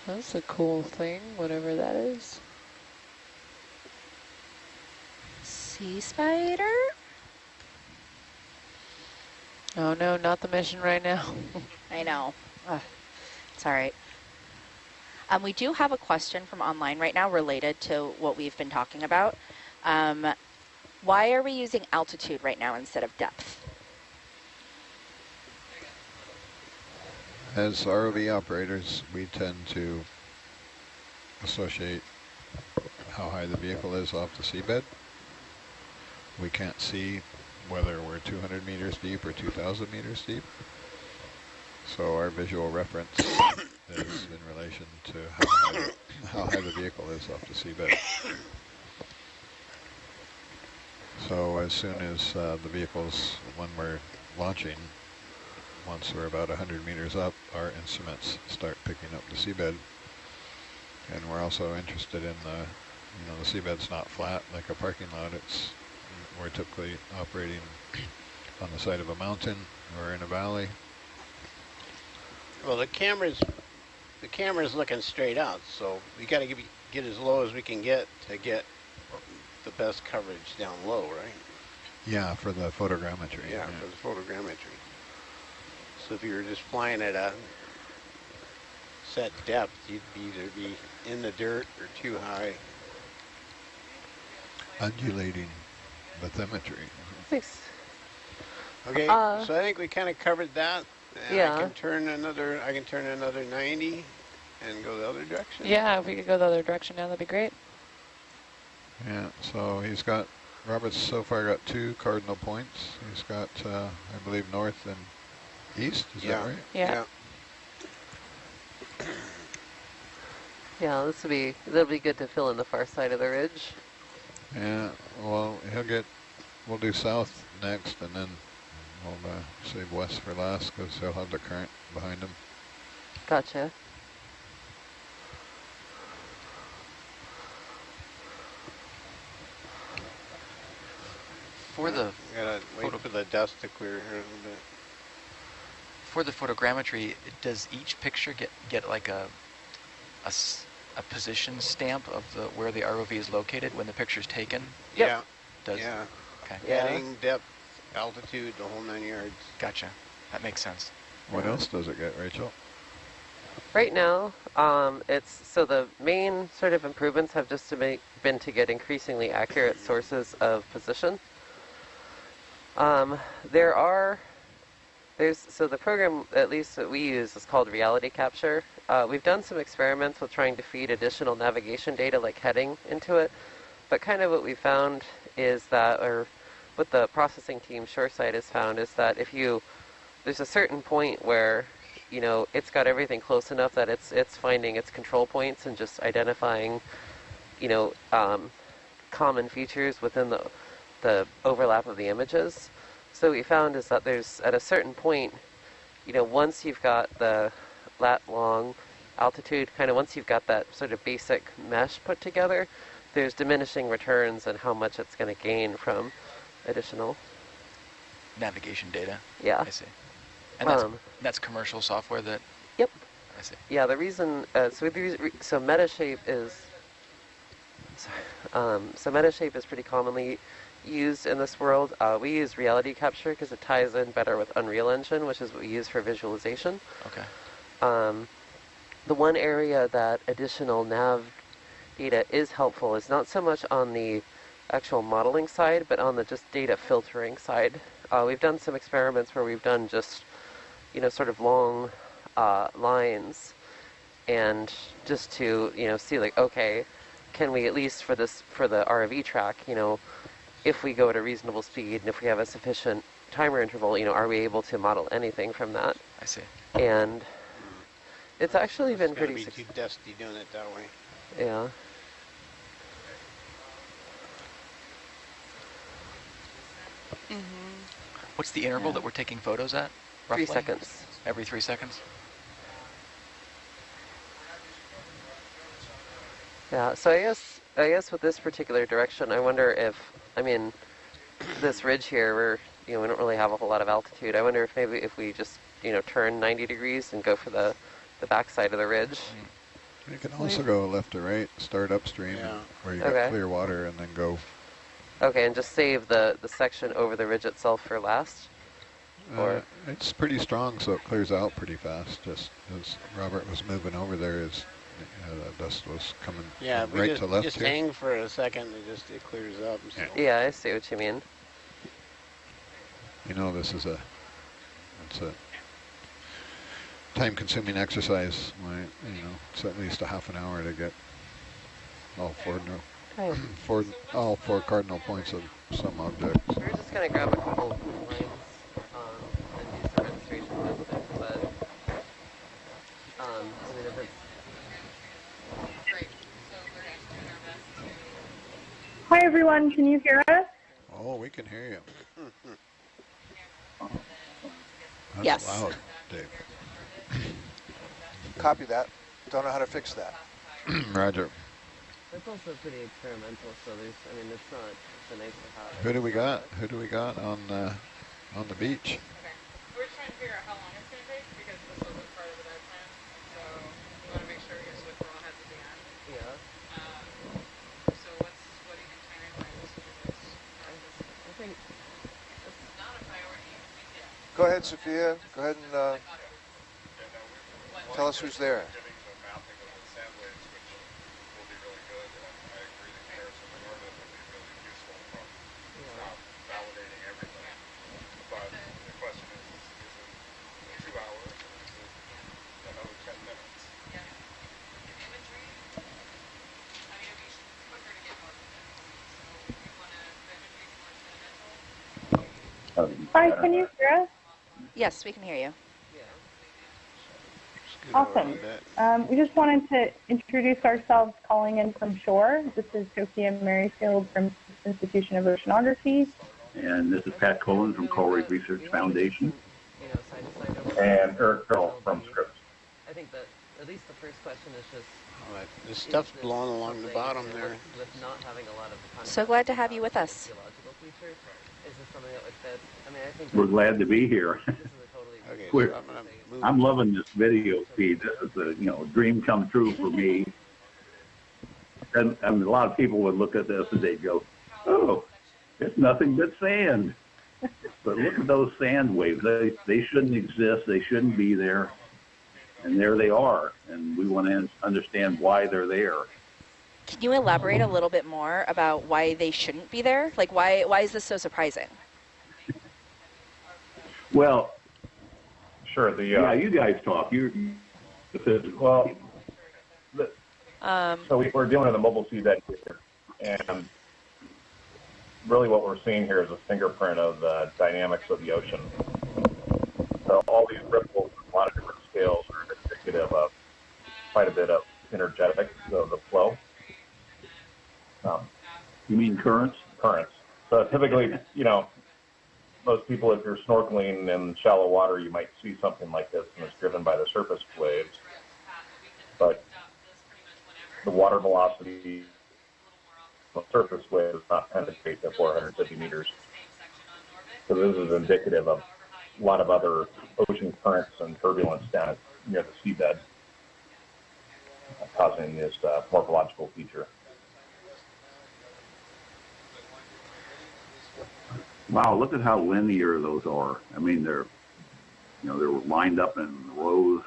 That's a cool thing, whatever that is. Sea spider? Oh no, not the mission right now. I know. Ugh, it's all right. We do have a question from online right now related to what we've been talking about. Why are we using altitude right now instead of depth? As ROV operators, we tend to associate how high the vehicle is off the seabed. We can't see whether we're 200 meters deep or 2,000 meters deep. So our visual reference is in relation to how high the vehicle is off the seabed. So as soon as the vehicles, when we're launching, once we're about 100 meters up, our instruments start picking up the seabed. And we're also interested in the, the seabed's not flat like a parking lot. We're typically operating on the side of a mountain or in a valley. Well, the camera's looking straight out, so we got to get as low as we can get to get the best coverage down low, right? Yeah, for the photogrammetry. Yeah, for the photogrammetry. So if you were just flying at a set depth, you'd either be in the dirt or too high. Undulating bathymetry. Thanks. Okay, so I think we kind of covered that. And Yeah. I can turn another 90 and go the other direction. Yeah, if we could go the other direction now, that'd be great. Yeah, so Robert's so far got 2 cardinal points. He's got, I believe, north and east, is that right? Yeah. Yeah, that'll be good to fill in the far side of the ridge. Yeah, well, we'll do south next, and then we'll save west for last, because he'll have the current behind him. Gotcha. For the Gotta wait for the dust to clear here a little bit. For the photogrammetry, does each picture get like a position stamp of where the ROV is located when the picture's taken? Yep. Yeah. Does Yeah. Okay. Heading, depth, altitude, the whole 9 yards. Gotcha. That makes sense. What else does it get, Rachel? Right now, so the main sort of improvements have just been to get increasingly accurate sources of position. So the program, at least that we use, is called reality capture. We've done some experiments with trying to feed additional navigation data like heading into it, but kind of what we found is that, or what the processing team Shoreside has found, is that there's a certain point where, it's got everything close enough that it's finding its control points and just identifying, common features within the overlap of the images. So what we found is that there's, at a certain point, once you've got the lat long altitude, once you've got that sort of basic mesh put together, there's diminishing returns on how much it's going to gain from additional Navigation data. Yeah. I see. And that's commercial software that. Yep. I see. Yeah, the reason so Metashape is Metashape is pretty commonly used in this world. We use reality capture because it ties in better with Unreal Engine, which is what we use for visualization. Okay. The one area that additional nav data is helpful is not so much on the actual modeling side, but on the just data filtering side. We've done some experiments where we've done just, sort of long lines, and just to, see like, okay, can we at least for the ROV track, if we go at a reasonable speed and if we have a sufficient timer interval, are we able to model anything from that? I see. And it's actually been pretty It's gonna be too dusty doing it that way. Yeah. What's the interval that we're taking photos at? Roughly? 3 seconds. Every 3 seconds? Yeah, so I guess with this particular direction, I wonder if, this ridge here, we don't really have a whole lot of altitude. I wonder if maybe if we just, turn 90 degrees and go for the backside of the ridge. You can also go left to right, start upstream, where you got clear water, and then go. Okay, and just save the section over the ridge itself for last? It's pretty strong, so it clears out pretty fast. Just as Robert was moving over there, the dust was coming from right to left just here. hang for a second, it clears up. So. Yeah, I see what you mean. You know, it's a time-consuming exercise. It's at least a half an hour to get all four cardinal points of some objects. We're just gonna grab a couple lines and do some registration with it, but I mean, if it's Hi everyone, can you hear us? Oh, we can hear you. That's Yes. loud, Dave. Copy that. Don't know how to fix that. Roger. It's also pretty experimental, so it's not so nice to have. Who do we got? Who do we got on the beach? We're trying to figure out how long it's going to take because this wasn't part of the dive plan. So we want to make sure here's what we're all heads at the end. Yeah. So what do you think timeline is for this? I think It's not a priority. Go ahead, Sophia. Go ahead and tell us who's there. Hi, can you hear us? Yes, we can hear you. Awesome. We just wanted to introduce ourselves calling in from shore. This is Sophia Merrifield from Institution of Oceanography. And this is Pat Cullen from Coral Reef Research Foundation. side to side over. And Eric Carroll from Scripps. I think that at least the first question is just. The stuff's blowing along the bottom there. With not having a lot of So glad to have you with us. geological features, is this something that would fit? I mean, I think We're glad to be here. Okay, We're- so I'm gonna move. I'm loving this video feed. This is a dream come true for me. And a lot of people would look at this and they'd go, "Oh, it's nothing but sand." But look at those sand waves. They shouldn't exist. They shouldn't be there. And there they are. And we want to understand why they're there. Can you elaborate a little bit more about why they shouldn't be there? Like, why is this so surprising? Well, sure. Yeah, you guys talk. Well, Um, so we're dealing with a mobile seabed here, and really what we're seeing here is a fingerprint of the dynamics of the ocean. So all these ripples, a lot of different scales, are indicative of quite a bit of energetics of the flow. You mean currents? Currents. So typically, most people, if you're snorkeling in shallow water, you might see something like this, and it's driven by the surface waves. But the water velocity of surface waves does not penetrate to 450 meters. So this is indicative of a lot of other ocean currents and turbulence down near the seabed, causing this morphological feature. Wow, look at how linear those are. I mean, they're lined up in rows.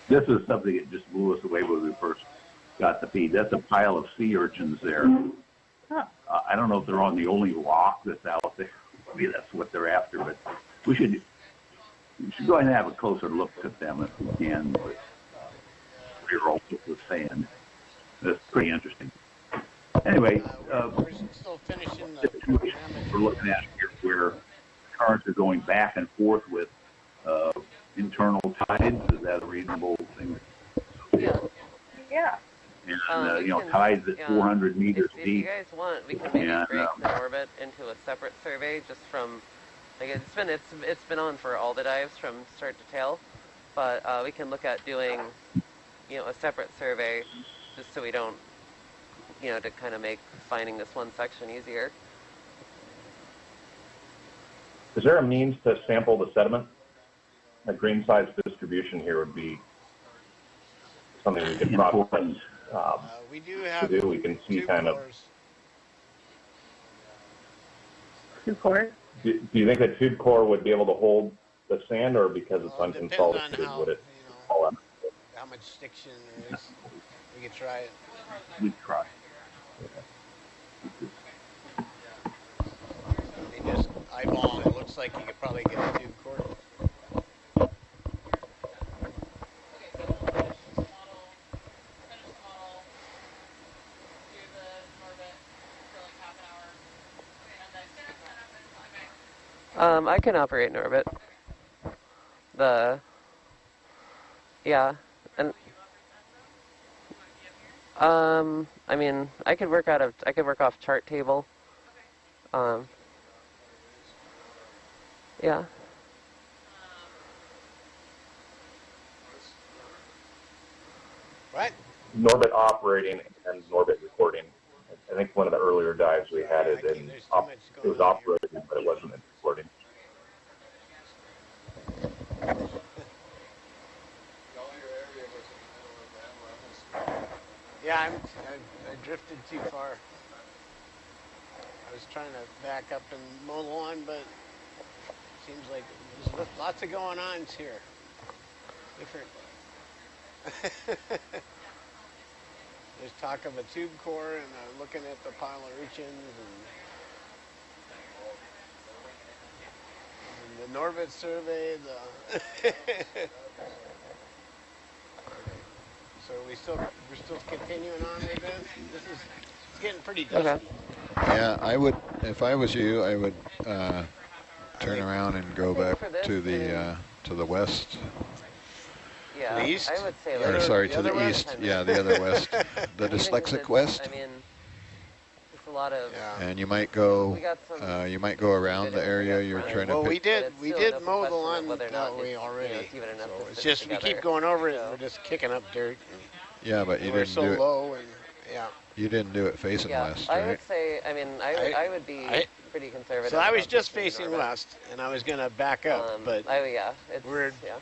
This is something that just blew us away when we first got the feed. That's a pile of sea urchins there. I don't know if they're on the only rock that's out there. Maybe that's what they're after, but we should go ahead and have a closer look at them if we can. But we're also with sand. That's pretty interesting. Anyway, We're still finishing the situation we're looking at here where currents are going back and forth with internal tides. Is that a reasonable thing? Yeah. and We you know, can, tides at 400 meters if you deep. guys want, we can maybe And, break the orbit into a separate survey just from, like it's been on for all the dives from start to tail, but we can look at doing, you know, a separate survey just so we don't, you know, to kind of make finding this one section easier. Is there a means to sample the sediment? A grain size distribution here would be something we could probably we do have to do. We can see kind of. Tube core. Do you think the tube core would be able to hold the sand, or because it's unconsolidated, would it fall out? How much stiction there is. We could try it. We try. I mean, just eyeballing, it looks like you could probably get a tube core. I can operate in orbit. Yeah, and I mean, I could work off chart table. Yeah. What? Norbit operating and Norbit recording. I think one of the earlier dives we had it in, it was operating, but it wasn't in recording. Yeah, I drifted too far. I was trying to back up and mow the lawn, but it seems like there's lots of going ons here. Different. There's talk of a tube core, and looking at the pile of urchins, and the Norbit survey. So we're still continuing on with this. It's getting pretty dusty. Okay. Yeah, I would, if I was you, I would turn around and go back to the west. Yeah, the east? I would say Or like sorry, to the east. Yeah, the other west. The dyslexic west. I mean, it's a lot of. And you might go. We got some You might go around the area you're trying to. Well, pick. we did mow the lawn that way already. So it's just we keep going over it, and we're just kicking up dirt. Yeah, but you we're didn't so do it. low, and yeah. You didn't do it facing Yeah, west, I right? would say. I mean, I would be pretty conservative. So I was about just facing facing orbit. west, and I was gonna back up, but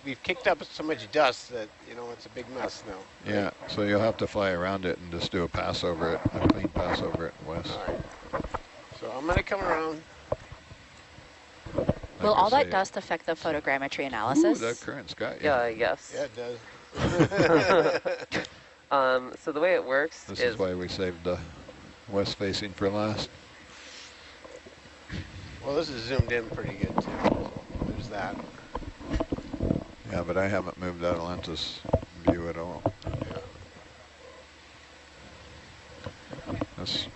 we've kicked up so much dust that it's a big mess now. Yeah, so you'll have to fly around it and just do a pass over it, a clean pass over it west. All right. So I'm gonna come around. Will all that dust affect the photogrammetry analysis? Ooh, that current's got you. Yeah, yes. Yeah, it does. So the way it works This is why we saved the west facing for last. Well, this is zoomed in pretty good too. So there's that. Yeah, but I haven't moved Atalanta's view at all. Yeah. This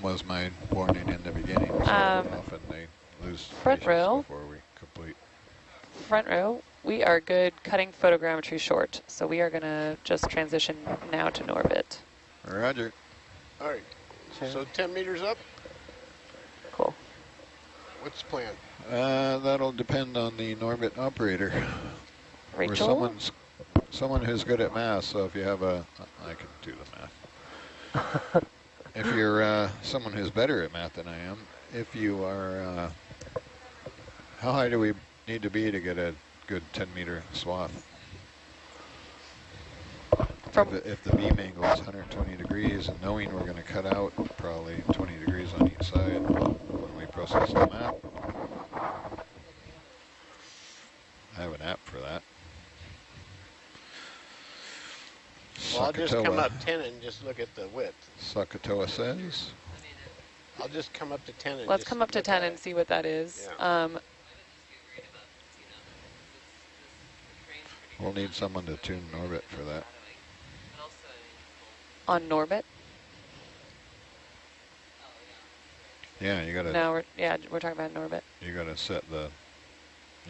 was my warning in the beginning, so often they lose front row before we complete. Front row, we are good cutting photogrammetry short, so we are going to just transition now to Norbit. Roger. All right. So 10 meters up. Cool. What's the plan? That'll depend on the Norbit operator. Rachel? Or someone who's good at math. So if you have I can do the math. If you're someone who's better at math than I am, if you are, how high do we need to be to get a good 10-meter swath? If the beam angle is 120 degrees, and knowing we're going to cut out probably 20 degrees on each side when we process the map. I have an app for that. Well, I'll just come up 10 and just look at the width. Sakatoa says. I'll just come up to 10 and Let's come up to 10 and see what that is. Yeah. We'll need someone to tune Norbit for that. On Norbit? Yeah, you gotta. No, we're talking about Norbit. You gotta set the.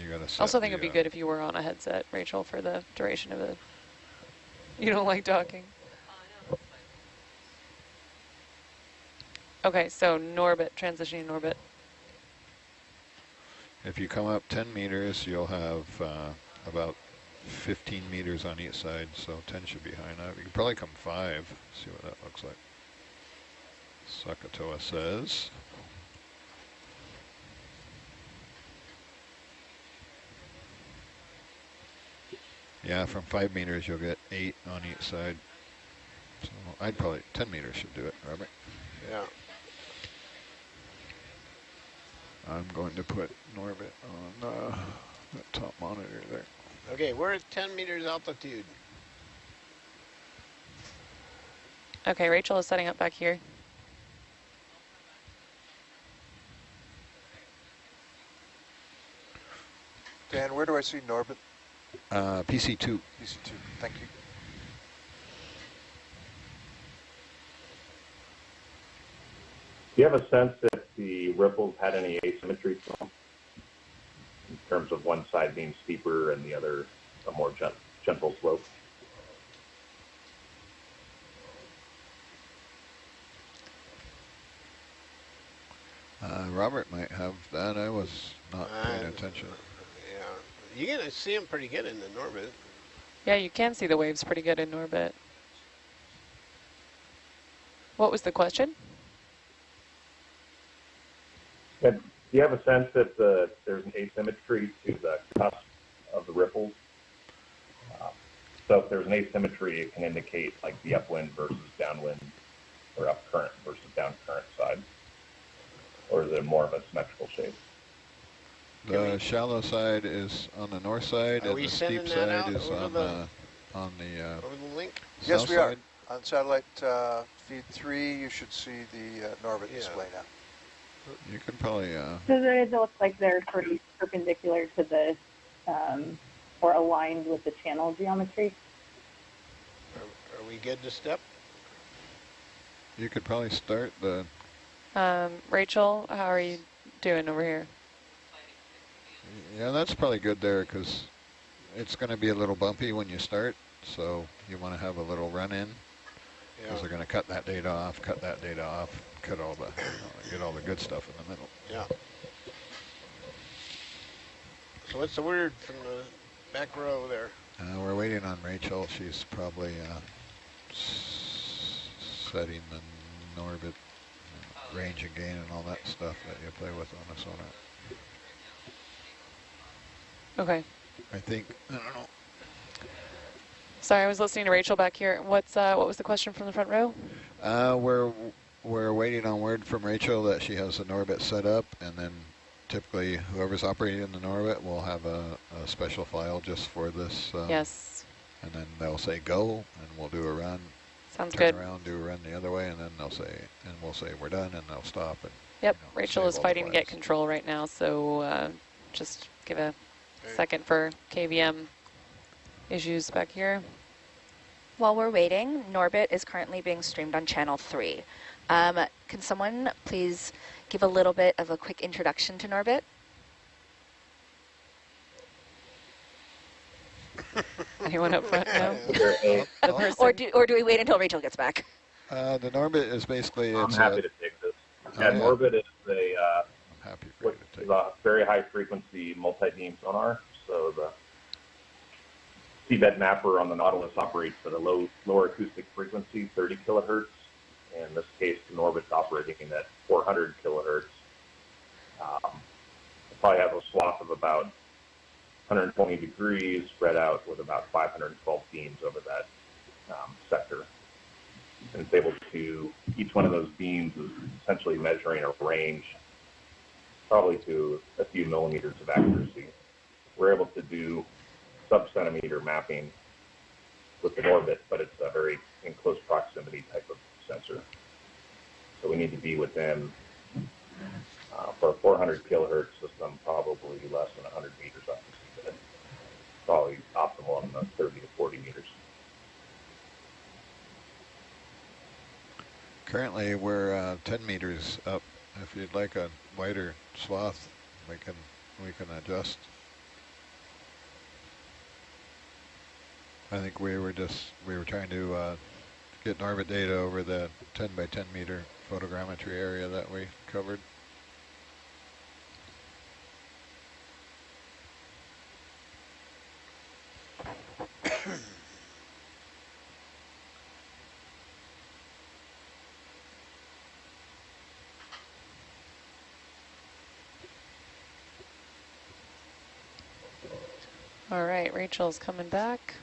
You gotta set. I also think it'd be good if you were on a headset, Rachel, for the duration of the. You don't like talking. Okay, so Norbit, transitioning Norbit. If you come up 10 meters, you'll have about 15 meters on each side, so 10 should be high enough. You can probably come 5, see what that looks like. Sakatoa says. Yeah, from 5 meters you'll get 8 on each side. So I'd probably, 10 meters should do it, Robert. Yeah. I'm going to put Norbit on the top monitor there. Okay, we're at 10 meters altitude. Okay, Rachel is setting up back here. Dan, where do I see Norbit? PC2. PC2, thank you. Do you have a sense if the ripples had any asymmetry to them in terms of one side being steeper and the other a more gentle slope? Robert might have that. I was not paying attention. Yeah, you're going to see them pretty good in the Norbit. Yeah, you can see the waves pretty good in Norbit. What was the question? And do you have a sense that there's an asymmetry to the cusp of the ripples? So if there's an asymmetry, it can indicate like the upwind versus downwind, or up current versus down current side. Or is it more of a symmetrical shape? The shallow side is on the north side, and the steep side is on the over the link. Yes, we are. side. On satellite feed 3, you should see the Norbit display now. You can probably. So it looks like they're sort of perpendicular to the, or aligned with the channel geometry. Are we good to step? You could probably start the. Rachel, how are you doing over here? Yeah, that's probably good there because it's going to be a little bumpy when you start, so you want to have a little run in. Because they're going to cut that data off, cut that data off, cut all the, get all the good stuff in the middle. Yeah. So what's the word from the back row there? We're waiting on Rachel. She's probably setting the Norbit range and gain and all that stuff that you play with on the sonar. Okay. I think, I don't know. Sorry, I was listening to Rachel back here. What was the question from the front row? We're waiting on word from Rachel that she has the Norbit set up, and then typically whoever's operating the Norbit will have a special file just for this. Yes. And then they'll say go, and we'll do a run. Sounds turn good. around, do a run the other way, and then they'll say, and we'll say we're done, and they'll stop. And yep, you know, Rachel is fighting to get control right now, so just give a second for KVM issues back here. While we're waiting, Norbit is currently being streamed on channel 3. Can someone please give a little bit of a quick introduction to Norbit? Anyone up front now? Or do we wait until Rachel gets back? The Norbit is basically. I'm happy to take this. Yeah, Norbit is a very high frequency multi-beam sonar. So the seabed mapper on the Nautilus operates at a lower acoustic frequency, 30 kilohertz. In this case, the Norbit's operating at 400 kilohertz. We'll probably have a swath of about 120 degrees spread out with about 512 beams over that sector. And it's able to, each one of those beams is essentially measuring a range, probably to a few millimeters of accuracy. We're able to do sub-centimeter mapping with the Norbit, but it's a very in close proximity type of sensor. So we need to be within, for a 400 kilohertz system, probably less than 100 meters off the seabed. Probably optimal on the 30 to 40 meters. Currently, we're 10 meters up. If you'd like a wider swath, we can adjust. I think we were trying to get Norbit data over the 10 by 10 meter photogrammetry area that we covered. All right, Rachel's coming back.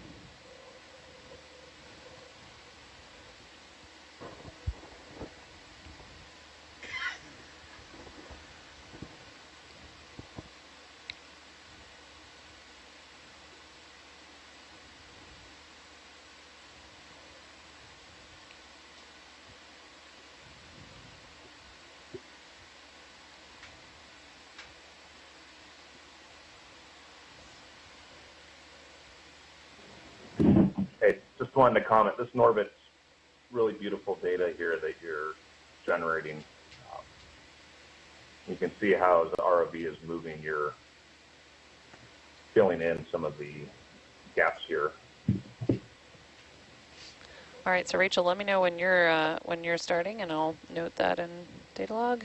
Hey, just wanted to comment. This Norbit's really beautiful data here that you're generating. You can see how as the ROV is moving, you're filling in some of the gaps here. All right, so Rachel, let me know when you're starting, and I'll note that in data log.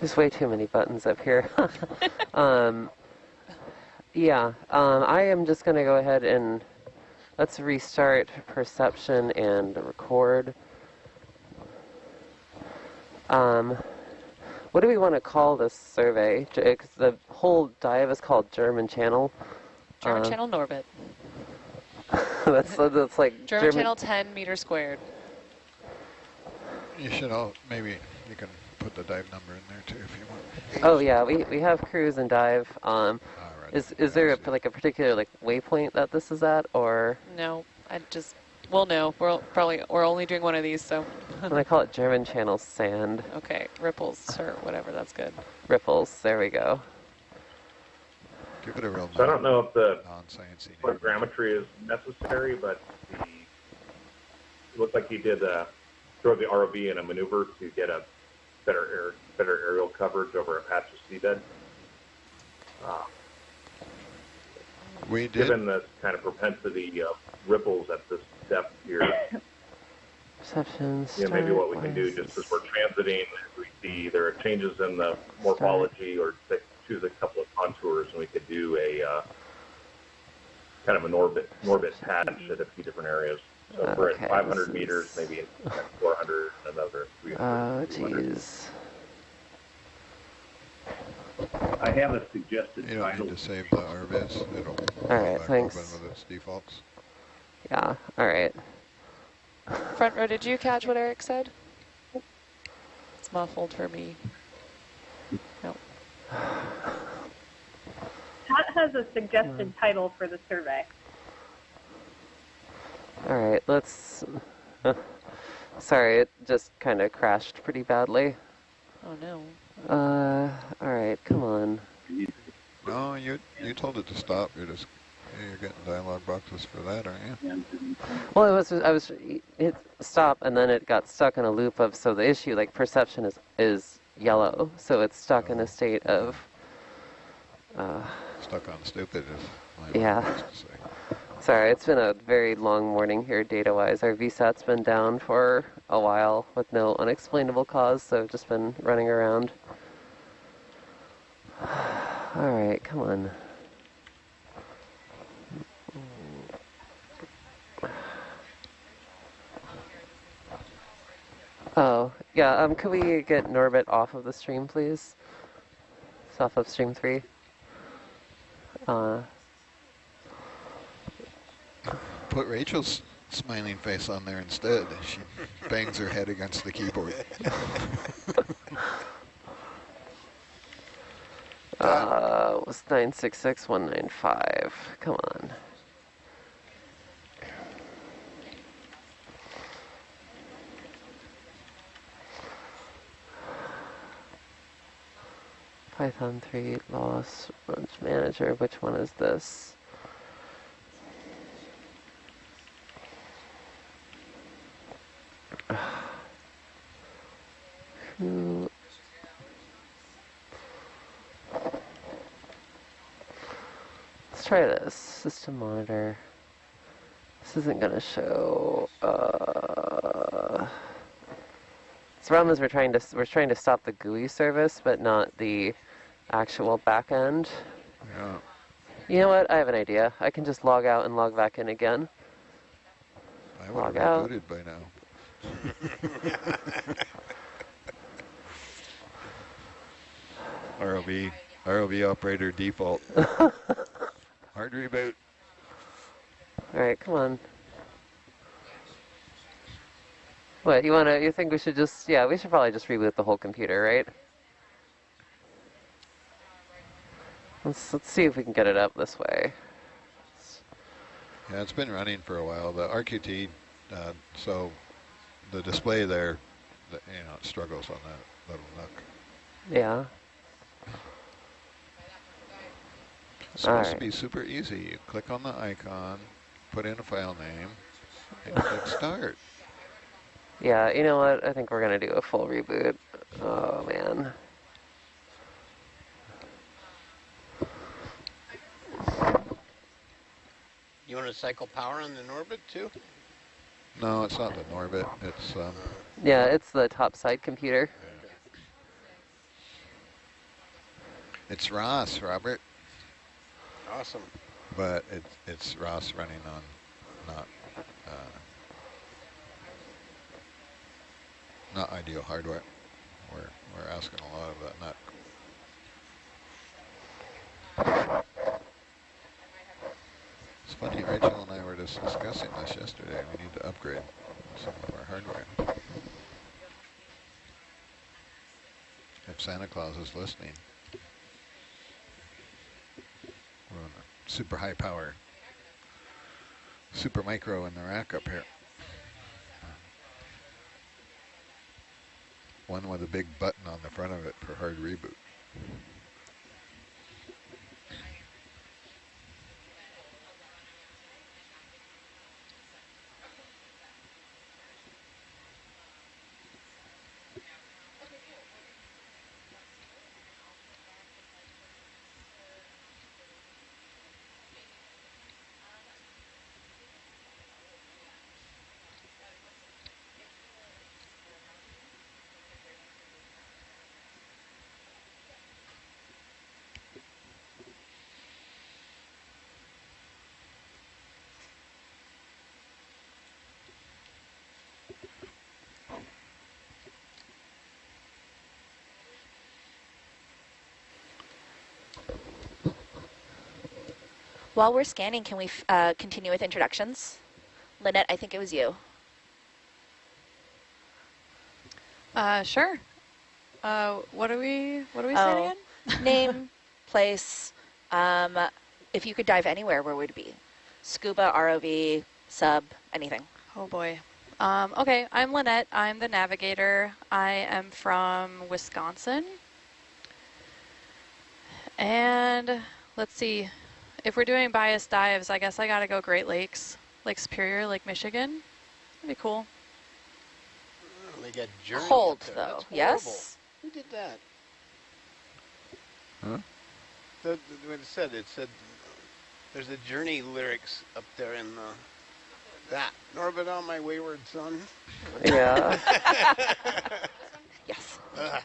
There's way too many buttons up here. Yeah, I am just going to go ahead and let's restart perception and record. What do we want to call this survey? Because the whole dive is called German Channel. German Channel Norbit. that's like German Channel 10 meters squared. You should all, maybe you can put the dive number in there too if you want. Oh yeah, we have cruise and dive. Is there a particular waypoint that this is at, or? No, we'll know. We're only doing one of these, so. And I call it German Channel Sand. Okay, ripples or whatever. That's good. Ripples. There we go. Give it a real. So I don't know if the non-sciencey photogrammetry is necessary, but it looks like he did throw the ROV in a maneuver to get a better aerial coverage over a patch of seabed. We did. Given the kind of propensity of ripples at this depth here, Perception, maybe what we can do just as we're transiting, we see there are changes in the morphology, or choose a couple of contours, and we could do a kind of an orbit patch at a few different areas. So if we're at 500 meters, maybe at 400, another 300. Oh, jeez. I have a suggested You don't title. need to save the RVs. It'll All right, back thanks. open with its defaults. Yeah, all right. Front row, did you catch what Eric said? It's muffled for me. No. Pat has a suggested title for the survey. All right, let's... sorry, it just kind of crashed pretty badly. Oh, no. All right, come on. No, you told it to stop. You're getting dialog boxes for that, aren't you? Well, it stopped, and then it got stuck in a loop of, so the issue, perception is yellow, so it's stuck in a state of... Stuck on stupid, yeah. Sorry, it's been a very long morning here data-wise. Our VSAT's been down for a while with no unexplainable cause, so I've just been running around. All right, come on. Oh, yeah, could we get Norbit off of the stream, please? It's off of stream 3. Put Rachel's smiling face on there instead. She bangs her head against the keyboard. It was 966-195. Come on. Python 3 loss launch manager. Which one is this? Who? Let's try this. System monitor. This isn't going to show. The problem is we're trying to stop the GUI service, but not the actual back end. Yeah. You know what? I have an idea. I can just log out and log back in again. I would have Log out. rebooted by now. ROV operator default. Hard reboot. All right, come on. What, you think we should just, yeah, we should probably just reboot the whole computer, right? Let's see if we can get it up this way. Yeah, it's been running for a while. The RQT, so the display there, it struggles on that little nook. Yeah. It's supposed to be super easy. You click on the icon, put in a file name, and click start. Yeah, you know what? I think we're going to do a full reboot. Oh, man. You want to cycle power on the Norbit too? No, it's not the Norbit. It's yeah, it's the topside computer. it's ROS, Robert. Awesome. But it's ROS running on not ideal hardware. We're asking a lot of that nut. It's funny, Rachel and I were just discussing this yesterday. We need to upgrade some of our hardware. If Santa Claus is listening, we're on a super high power, super micro in the rack up here. One with a big button on the front of it for hard reboot. While we're scanning, can we continue with introductions? Lynette, I think it was you. Sure. What are we saying again? Name, place. If you could dive anywhere, where would it be? Scuba, ROV, sub, anything. Oh boy. Okay, I'm Lynette. I'm the navigator. I am from Wisconsin. And let's see. If we're doing biased dives, I guess I gotta go Great Lakes, Lake Superior, Lake Michigan. That'd be cool. Oh, they got Journey Cold, up there. though. That's Yes? horrible. Who did that? Huh? What it said there's a Journey lyrics up there in that. Norbit on my wayward son. Yeah. Yes. That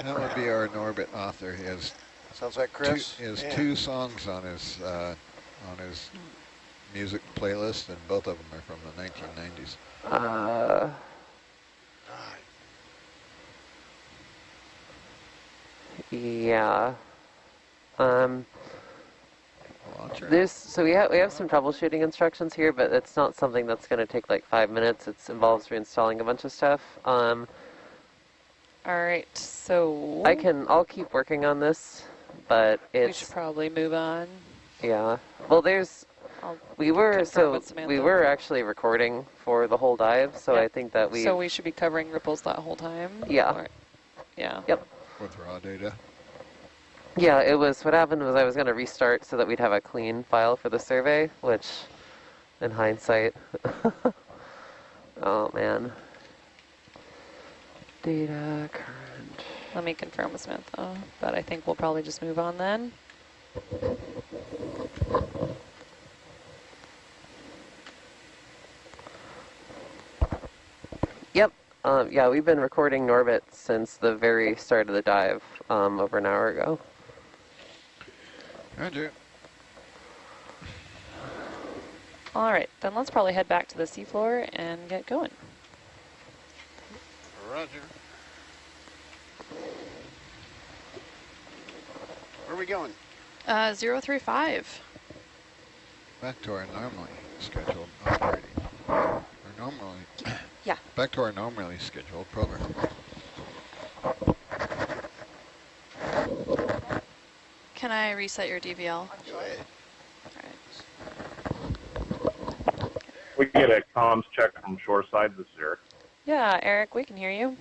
would be our Norbit author. He has Sounds like Chris. two songs on his music playlist, and both of them are from the 1990s. Yeah. Launcher. So we have some troubleshooting instructions here, but it's not something that's going to take like 5 minutes. It involves reinstalling a bunch of stuff. All right, so I'll keep working on this, but we should probably move on. Yeah. Well, we were actually recording for the whole dive, so Yep. I think that So we should be covering ripples that whole time? Yeah. Or, yeah. Yep. With raw data. Yeah, what happened was I was going to restart so that we'd have a clean file for the survey, which, in hindsight, oh man. Data, current. Let me confirm with Smith, though, but I think we'll probably just move on then. Yeah, we've been recording Norbit since the very start of the dive, over an hour ago. Roger. All right, then let's probably head back to the seafloor and get going. Roger. Where are we going? 035. Back to our normally scheduled operating. Or normally. Yeah. Back to our normally scheduled program. Can I reset your DVL? Go ahead. We can get a comms check from shoreside. This is Eric. Yeah, Eric, we can hear you.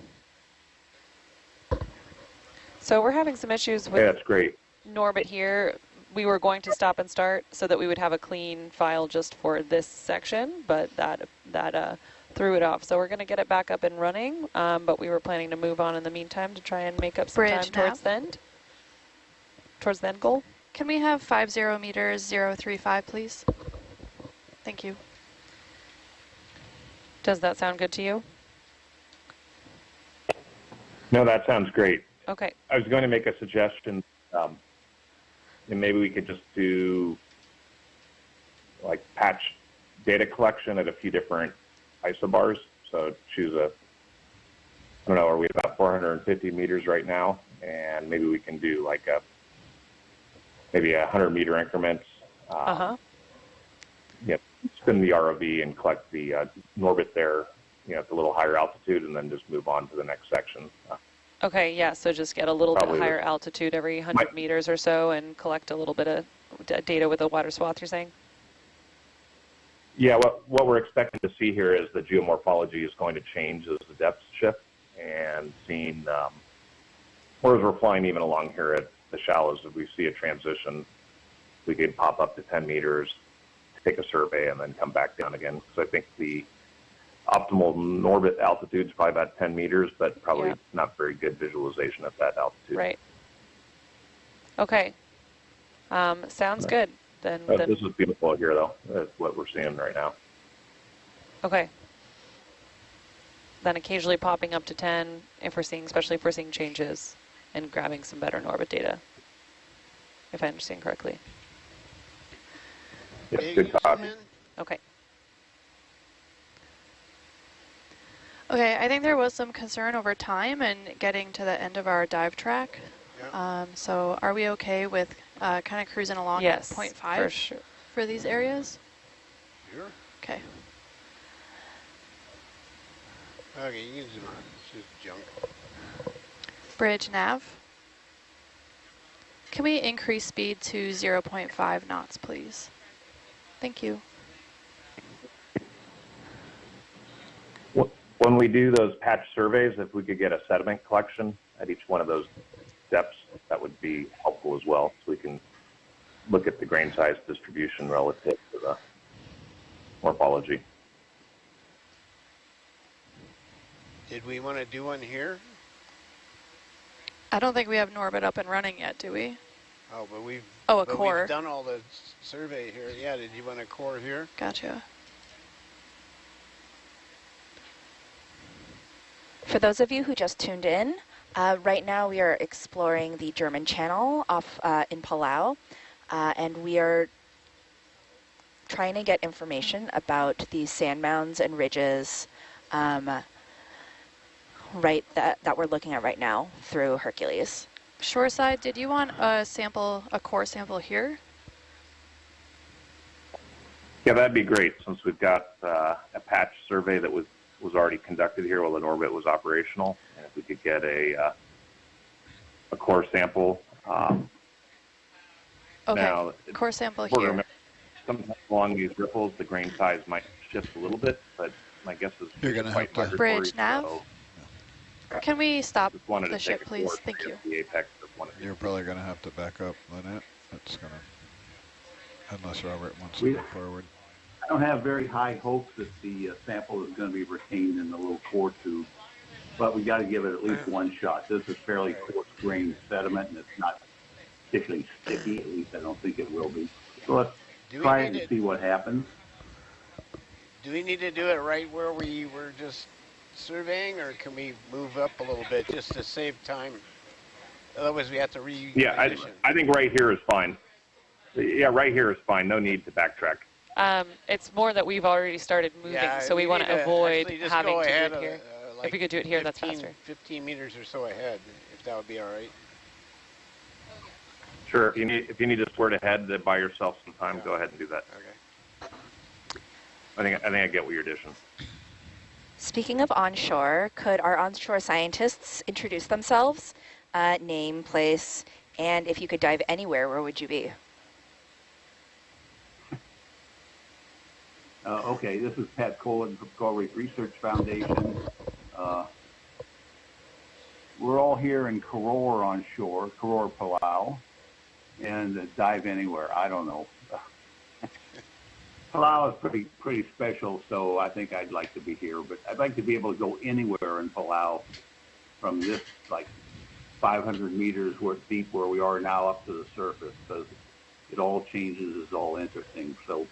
So we're having some issues with Yeah, that's great. Norbit here. We were going to stop and start so that we would have a clean file just for this section, but that threw it off. So we're going to get it back up and running, but we were planning to move on in the meantime to try and make up some time towards the end. Towards the end goal. Can we have 50 meters 035, please? Thank you. Does that sound good to you? No, that sounds great. Okay. I was going to make a suggestion, and maybe we could just do like patch data collection at a few different isobars. So choose I don't know, are we about 450 meters right now? And maybe we can do like maybe 100 meter increments. Spin the ROV and collect the Norbit there, at a little higher altitude, and then just move on to the next section. Okay, yeah, so just get a little bit higher altitude every 100 meters or so and collect a little bit of data with a wider swath, you're saying? Yeah, what we're expecting to see here is the geomorphology is going to change as the depths shift, and seeing, or as we're flying even along here at the shallows, if we see a transition, we could pop up to 10 meters, take a survey, and then come back down again. So I think the optimal Norbit altitude is probably about 10 meters, but probably not very good visualization at that altitude. Right. Okay. Sounds good. Then this is beautiful here, though. That's what we're seeing right now. Okay. Then occasionally popping up to 10 if we're seeing, especially if we're seeing changes, and grabbing some better Norbit data, if I understand correctly. Yes, good copy. Okay. Okay, I think there was some concern over time and getting to the end of our dive track. So are we okay with kind of cruising along at 0.5 for sure for these areas? Sure. Okay. Okay, you can zoom on. It's just junk. Bridge nav. Can we increase speed to 0.5 knots, please? Thank you. When we do those patch surveys, if we could get a sediment collection at each one of those depths, that would be helpful as well, so we can look at the grain size distribution relative to the morphology. Did we want to do one here? I don't think we have Norbit up and running yet, do we? Oh, but we've core. We've done all the survey here. Yeah, did you want a core here? Gotcha. For those of you who just tuned in, right now we are exploring the German Channel off in Palau, and we are trying to get information about these sand mounds and ridges that we're looking at right now through Hercules. Shoreside, did you want a core sample here? Yeah, that'd be great, since we've got a patch survey that was already conducted here while the Norbit was operational, and if we could get a core sample. Okay, now, core sample here. Sometimes along these ripples, the grain size might shift a little bit, but my guess is you're going to have to bridge nav. So can we stop the ship, please? Thank you. You're probably going to have to back up, Lynette. That's going to, unless Robert wants to go forward. I don't have very high hopes that the sample is going to be retained in the little core tube, but we got to give it at least one shot. This is fairly coarse grained sediment, and it's not particularly sticky. At least I don't think it will be. So let's try and see what happens. Do we need to do it right where we were just surveying, or can we move up a little bit just to save time? Otherwise, we have to Yeah, reposition. I think right here is fine. Yeah, right here is fine. No need to backtrack. It's more that we've already started moving, Yeah, so we want to avoid just having go to do ahead it here. like if we could do it here, that's faster. 15 meters or so ahead, if that would be all right. Sure. If you need to swear ahead to buy yourself some time, go ahead and do that. Okay. I think I get what you're dishing. Speaking of onshore, could our onshore scientists introduce themselves, name, place, and if you could dive anywhere, where would you be? Okay, this is Pat Colin from Coral Reef Research Foundation. We're all here in Koror onshore, Koror, Palau, and dive anywhere. I don't know. Palau is pretty special, so I think I'd like to be here. But I'd like to be able to go anywhere in Palau from this like 500 meters deep where we are now up to the surface, because it all changes. It's all interesting. So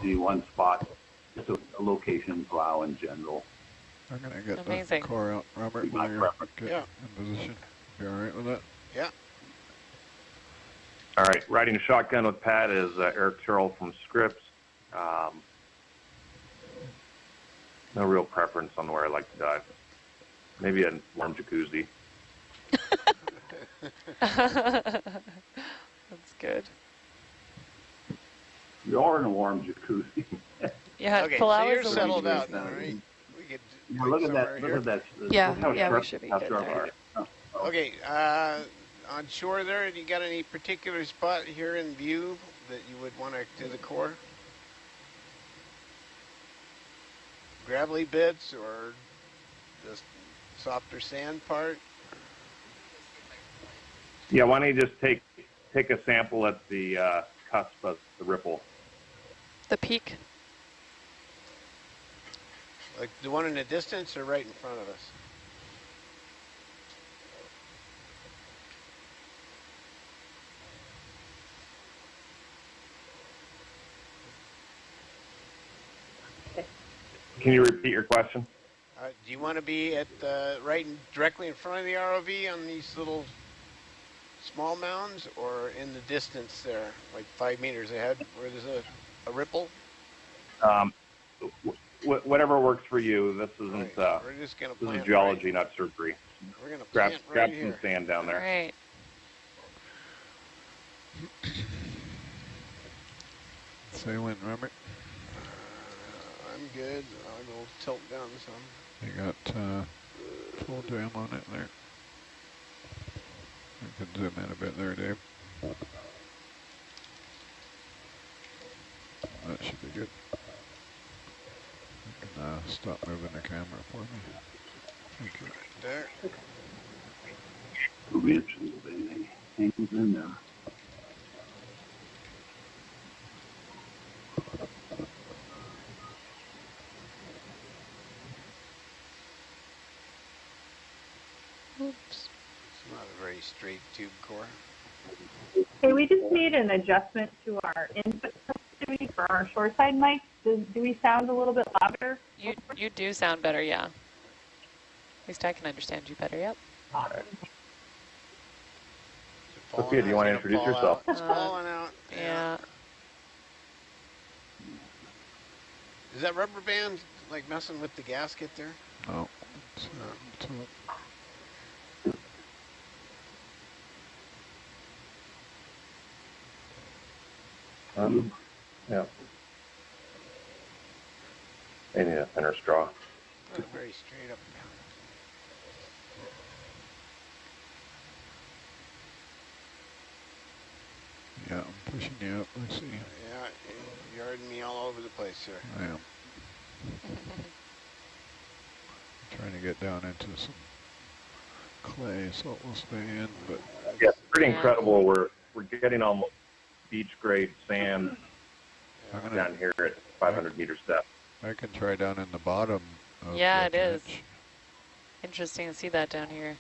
any one spot, just a location in Palau in general. I'm going to get Amazing. the core out, Robert, while you're get in position. You all right with that? Yeah. All right, riding a shotgun with Pat is Eric Terrell from Scripps. No real preference on where I like to dive. Maybe a warm jacuzzi. That's good. You are in a warm jacuzzi. Yeah, Okay, Palau so you're is a settled warm out jacuzzi. now, right? We could Yeah, look at that. Look at that. Yeah, we should be good there. Okay, on shore there, you got any particular spot here in view that you would want to do the core? Gravelly bits or just softer sand part? Yeah, why don't you just take a sample at the cusp of the ripple? The peak. Like the one in the distance or right in front of us? Can you repeat your question? Do you want to be at directly in front of the ROV on these little small mounds, or in the distance there, like 5 meters ahead, where there's a ripple? Whatever works for you. This isn't. Right. We're just gonna this plant is geology, not surgery. We're gonna grab plant grab right some here. sand down there. All right. Say when, Robert. I'm good. I'll go tilt down some. You got full jam on it there. You can zoom in a bit there, Dave. That should be good. You can stop moving the camera for me. Thank you. There. 2 inches of anything hangs in there. Oops. It's not a very straight tube core. Hey, we just made an adjustment to our input sensitivity for our shoreside mics. Do we sound a little bit louder? You do sound better, yeah. At least I can understand you better, yep. Awesome. Sophia, do you want to introduce yourself? It's falling out. Yeah. Is that rubber band like messing with the gasket there? Oh. Yeah. They need a thinner straw. Not very straight up. Yeah, I'm pushing you up. Let's see. Yeah, you're yarding me all over the place here. I am. Trying to get down into some clay so it will stay in, but yeah, it's pretty incredible. We're getting almost beach grade sand down here at 500 meters depth. I can try down in the bottom of Yeah, the it is. trench. Interesting to see that down here.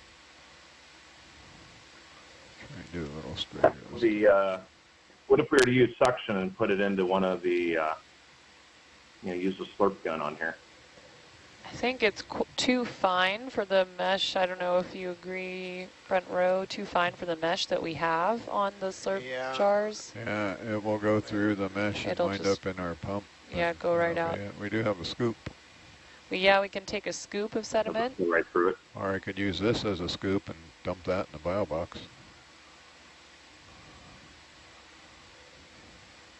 Try and do a little straighter. What if we were to use suction and put it into one of the, use a slurp gun on here? I think it's too fine for the mesh. I don't know if you agree, front row, too fine for the mesh that we have on the slurp jars. Yeah, it will go through the mesh and wind up in our pump. Yeah, go right out. We do have a scoop. Yeah, we can take a scoop of sediment. Go right through it. Or I could use this as a scoop and dump that in the bio box.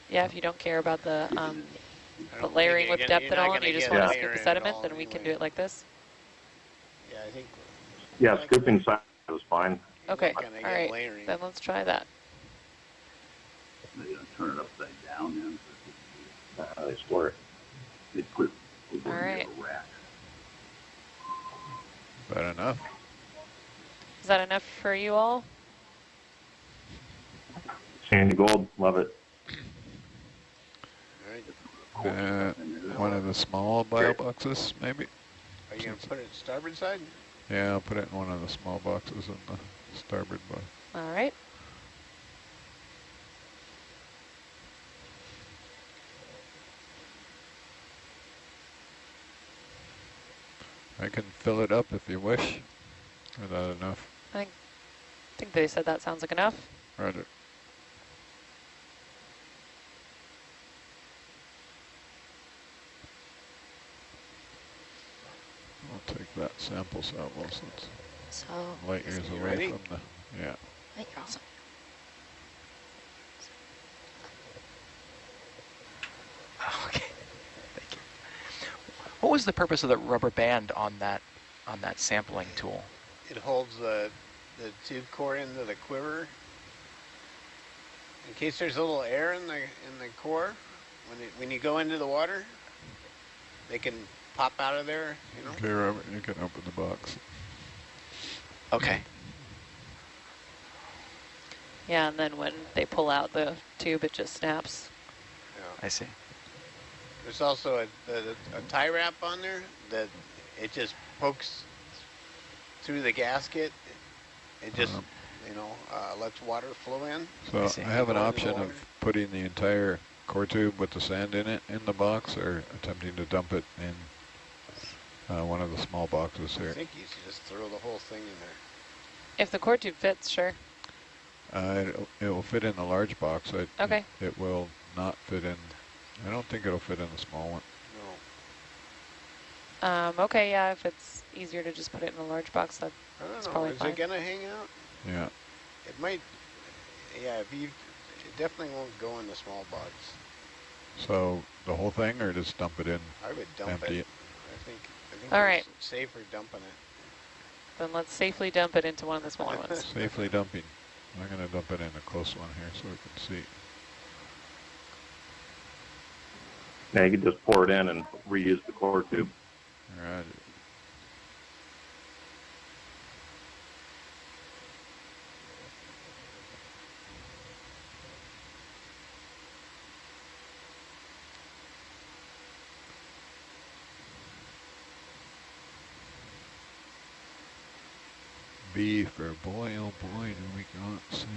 Yeah, if you don't care about the layering with depth at all, and you just want to scoop the sediment, then we can do it like this. Yeah, I think. Yeah, scooping side is fine. Okay, all right, then let's try that. They're going to turn it upside down then. They store it. They put it all right. in a rack. That enough? Is that enough for you all? Sandy gold, love it. One of the small bio boxes, maybe? Are you going to put it starboard side? Yeah, I'll put it in one of the small boxes in the starboard box. All right. I can fill it up if you wish. Is that enough? I think they said that sounds like enough. Roger. I'll take that sample sample since So light years away from the, yeah. You're awesome. Okay, thank you. What was the purpose of the rubber band on that sampling tool? It holds the tube core into the quiver. In case there's a little air in the core, when you go into the water, they can pop out of there, you know. Okay, Robert, you can open the box. Okay. Yeah, and then when they pull out the tube, it just snaps. Yeah. I see. There's also a tie wrap on there that it just pokes through the gasket. It just, lets water flow in. So I have an option of putting the entire core tube with the sand in it in the box, or attempting to dump it in one of the small boxes here. I think you should just throw the whole thing in there. If the core tube fits, sure. It will fit in the large box. Okay. It will not fit in. I don't think it'll fit in the small one. No. Okay, yeah, if it's easier to just put it in a large box, that's probably fine. Is it gonna hang out? Yeah. It might. Yeah, it definitely won't go in the small box. So the whole thing, or just dump it in? I would dump empty it. I think all right. It's safer dumping it. Then let's safely dump it into one of the smaller ones. Safely dumping. I'm going to dump it in a close one here so we can see. Yeah, you can just pour it in and reuse the core tube. All right. B for boy, oh boy, do we got sand.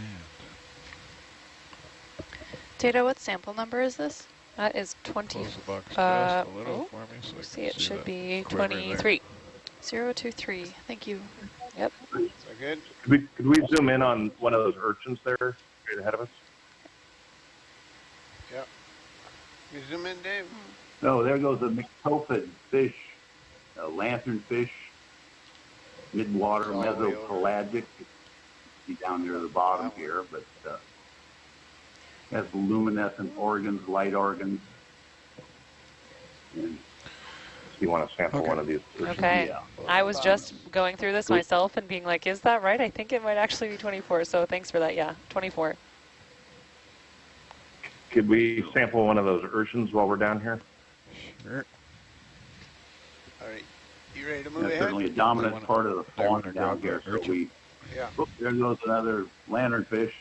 Data, what sample number is this? That is 20. Close the box just a little for me so I see, can it should be quiver 23. 023, thank you. Yep. Is that good? Could we zoom in on one of those urchins there, straight ahead of us? Yeah. You zoom in, Dave? No, there goes a Micropygidae fish, a lanternfish, midwater mesopelagic. See down near the bottom here, but has luminescent organs, light organs. And you want to sample one of these? Okay. Yeah. I was just going through this myself and being like, is that right? I think it might actually be 24. So thanks for that. Yeah, 24. Could we sample one of those urchins while we're down here? Sure. All right. You ready to move That's ahead? certainly a dominant part of the fauna down here. So there goes another lanternfish.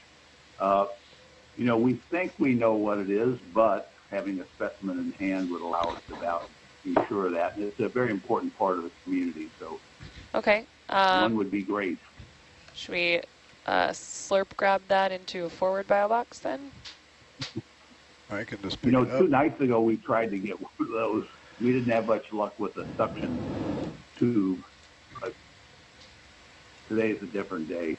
We think we know what it is, but having a specimen in hand would allow us to be sure of that. And it's a very important part of the community, so okay. one would be great. Should we slurp grab that into a forward bio box then? I can just pick it up. 2 nights ago we tried to get one of those. We didn't have much luck with the suction tube, but today's a different day.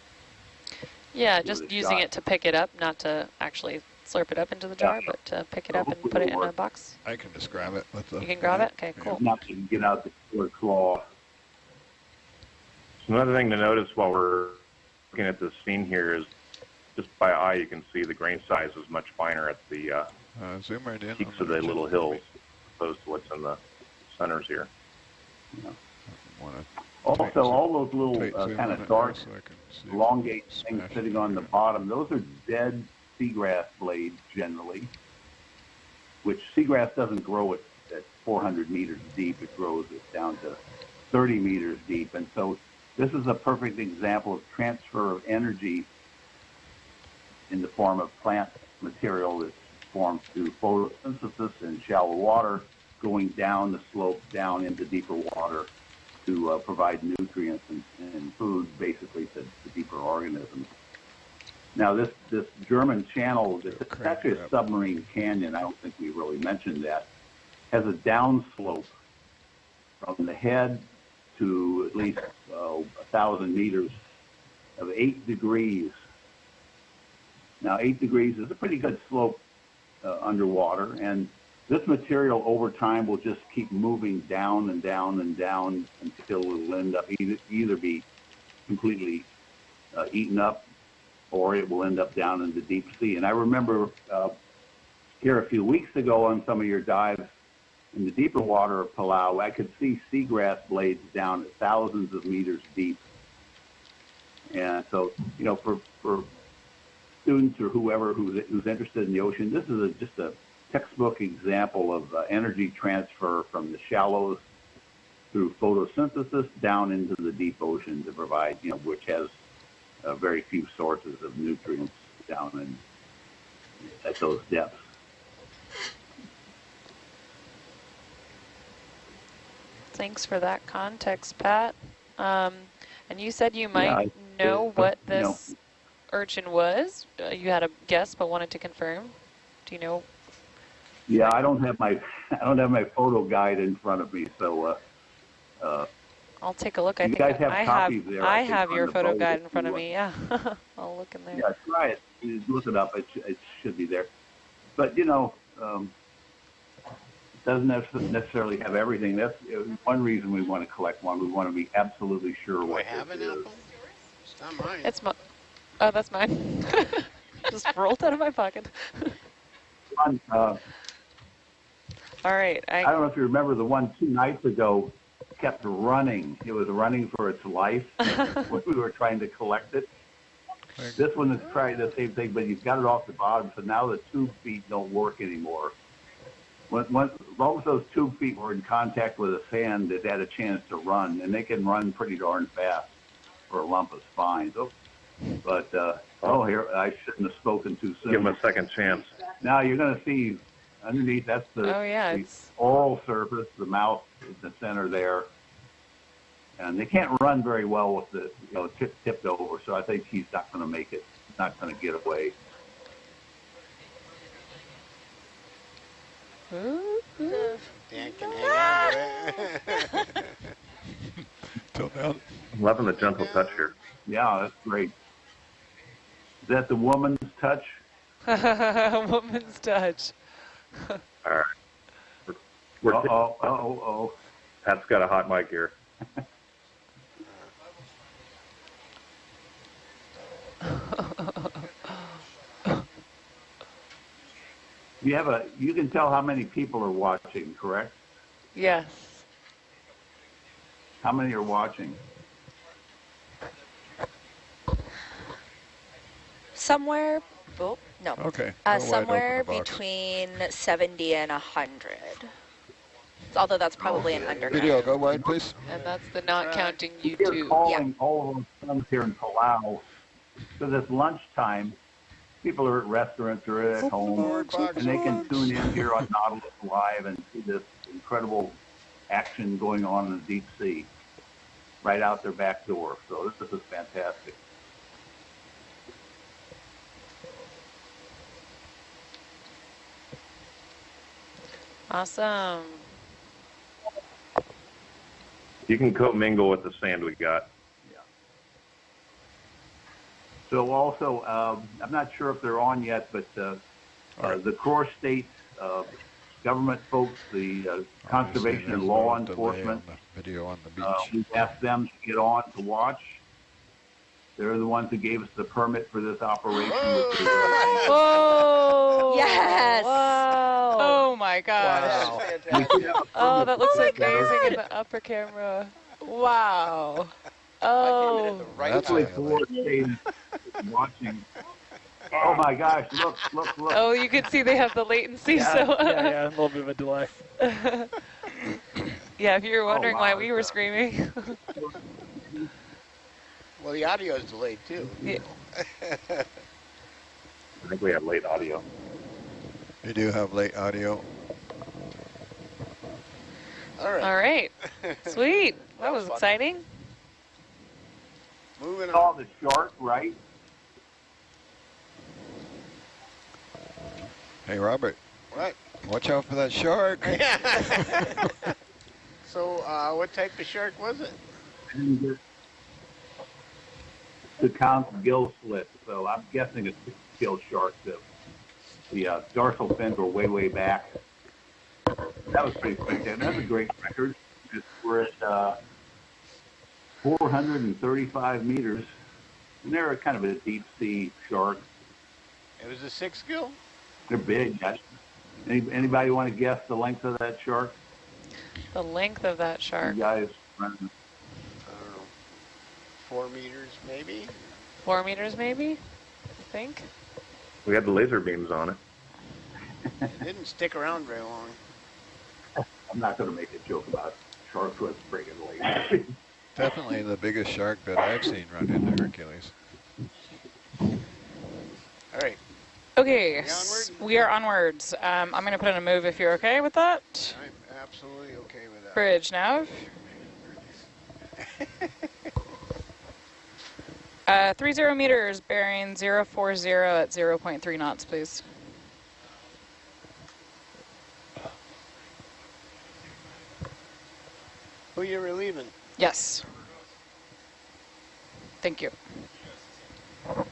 Yeah, just using it to pick it up, not to actually slurp it up into the jar, but to pick it up and put it in a box. I can just grab it with the... You can grab it? Okay, cool. Not to get out the killer claw. So another thing to notice while we're looking at this scene here is just by eye you can see the grain size is much finer at the zoom right in peaks of the little hills opposed to what's in the centers here. Yeah. Also, all those little kind of dark, elongate things sitting on the bottom, those are dead seagrass blades generally, which seagrass doesn't grow at 400 meters deep. It grows it down to 30 meters deep. And so this is a perfect example of transfer of energy in the form of plant material that's formed through photosynthesis in shallow water, going down the slope, down into deeper water to provide nutrients and food basically to deeper organisms. Now this German channel, it's actually a submarine canyon, I don't think we really mentioned that, has a downslope from the head to at least 1,000 meters of 8 degrees. Now 8 degrees is a pretty good slope underwater, and this material over time will just keep moving down and down and down until it will end up either be completely eaten up, or it will end up down in the deep sea. And I remember here a few weeks ago on some of your dives in the deeper water of Palau, I could see seagrass blades down at thousands of meters deep. And so, you know, for students or whoever who's interested in the ocean, this is just a textbook example of energy transfer from the shallows through photosynthesis down into the deep ocean to provide, you know, which has very few sources of nutrients down in at those depths. Thanks for that context, Pat. And you said you might know what this urchin was. You had a guess, but wanted to confirm. Do you know? Yeah, I don't have my photo guide in front of me, so. I'll take a look. I think I have your photo guide in front of me. Yeah, I'll look in there. Yeah, try it. You look it up. It should be there. But you know, it doesn't necessarily have everything. That's one reason we want to collect one. We want to be absolutely sure what I have an apple. It's not mine. It's my. Oh, that's mine. Just rolled out of my pocket. All right. I don't know if you remember the one 2 nights ago. Kept running. It was running for its life when we were trying to collect it. This one is trying the same thing, but you've got it off the bottom, so now the tube feet don't work anymore. Once those tube feet were in contact with the sand, it had a chance to run, and they can run pretty darn fast for a lump of spines. But here, I shouldn't have spoken too soon. Give them a second chance. Now you're going to see underneath, that's the oral surface, the mouth is the center there. And they can't run very well with the tipped over, so I think he's not going to make it. He's not going to get away. Dan can hang on to it. I'm loving the gentle touch here. Yeah, that's great. Is that the woman's touch? Woman's touch. All right. Pat's got a hot mic here. You can tell how many people are watching, correct? Yes. How many are watching? Somewhere, no. Okay. Somewhere between 70 and 100. Although that's probably an undercount. Video, go wide, please. And that's the not counting YouTube. We're calling all of those friends here in Palau because it's lunchtime. People are at restaurants or at home, and they can tune in here on Nautilus Live and see this incredible action going on in the deep sea right out their back door. So this is fantastic. Awesome. You can commingle with the sand we got. So also, I'm not sure if they're on yet, but the core state government folks, the conservation and law enforcement, video on the beach. we asked them to get on to watch. They're the ones who gave us the permit for this operation. Whoa! Yes! Wow! Oh my gosh! Wow. Oh, that looks amazing in the upper camera. Wow! Oh, That's like watching. Oh my gosh! Look! Oh, you can see they have the latency. So yeah, a little bit of a delay. Yeah, if you were wondering why we were screaming. Well, the audio is delayed too. Yeah. I think we have late audio. We do have late audio. All right. All right. Sweet. That was exciting. Moving on. on. The shark, right? Hey, Robert. What? Watch out for that shark. So, what type of shark was it? To count gill slits, so I'm guessing a 6-gill shark. The dorsal fins were way back. That was pretty spectacular. That's a great record. We're at 435 meters, and they're kind of a deep sea shark. It was a 6-gill? They're big. Anybody want to guess the length of that shark? The length of that shark. You guys, I don't know. 4 meters, maybe? 4 meters, maybe? I think. We had the laser beams on it. It didn't stick around very long. I'm not going to make a joke about sharks with friggin' laser. Definitely the biggest shark that I've seen run into Hercules. All right. Okay, we are onwards. I'm going to put in a move if you're okay with that. I'm absolutely okay with that. Bridge nav. 30 meters, bearing 040 at 0.3 knots, please. Who you relieving? Yes. Thank you. Are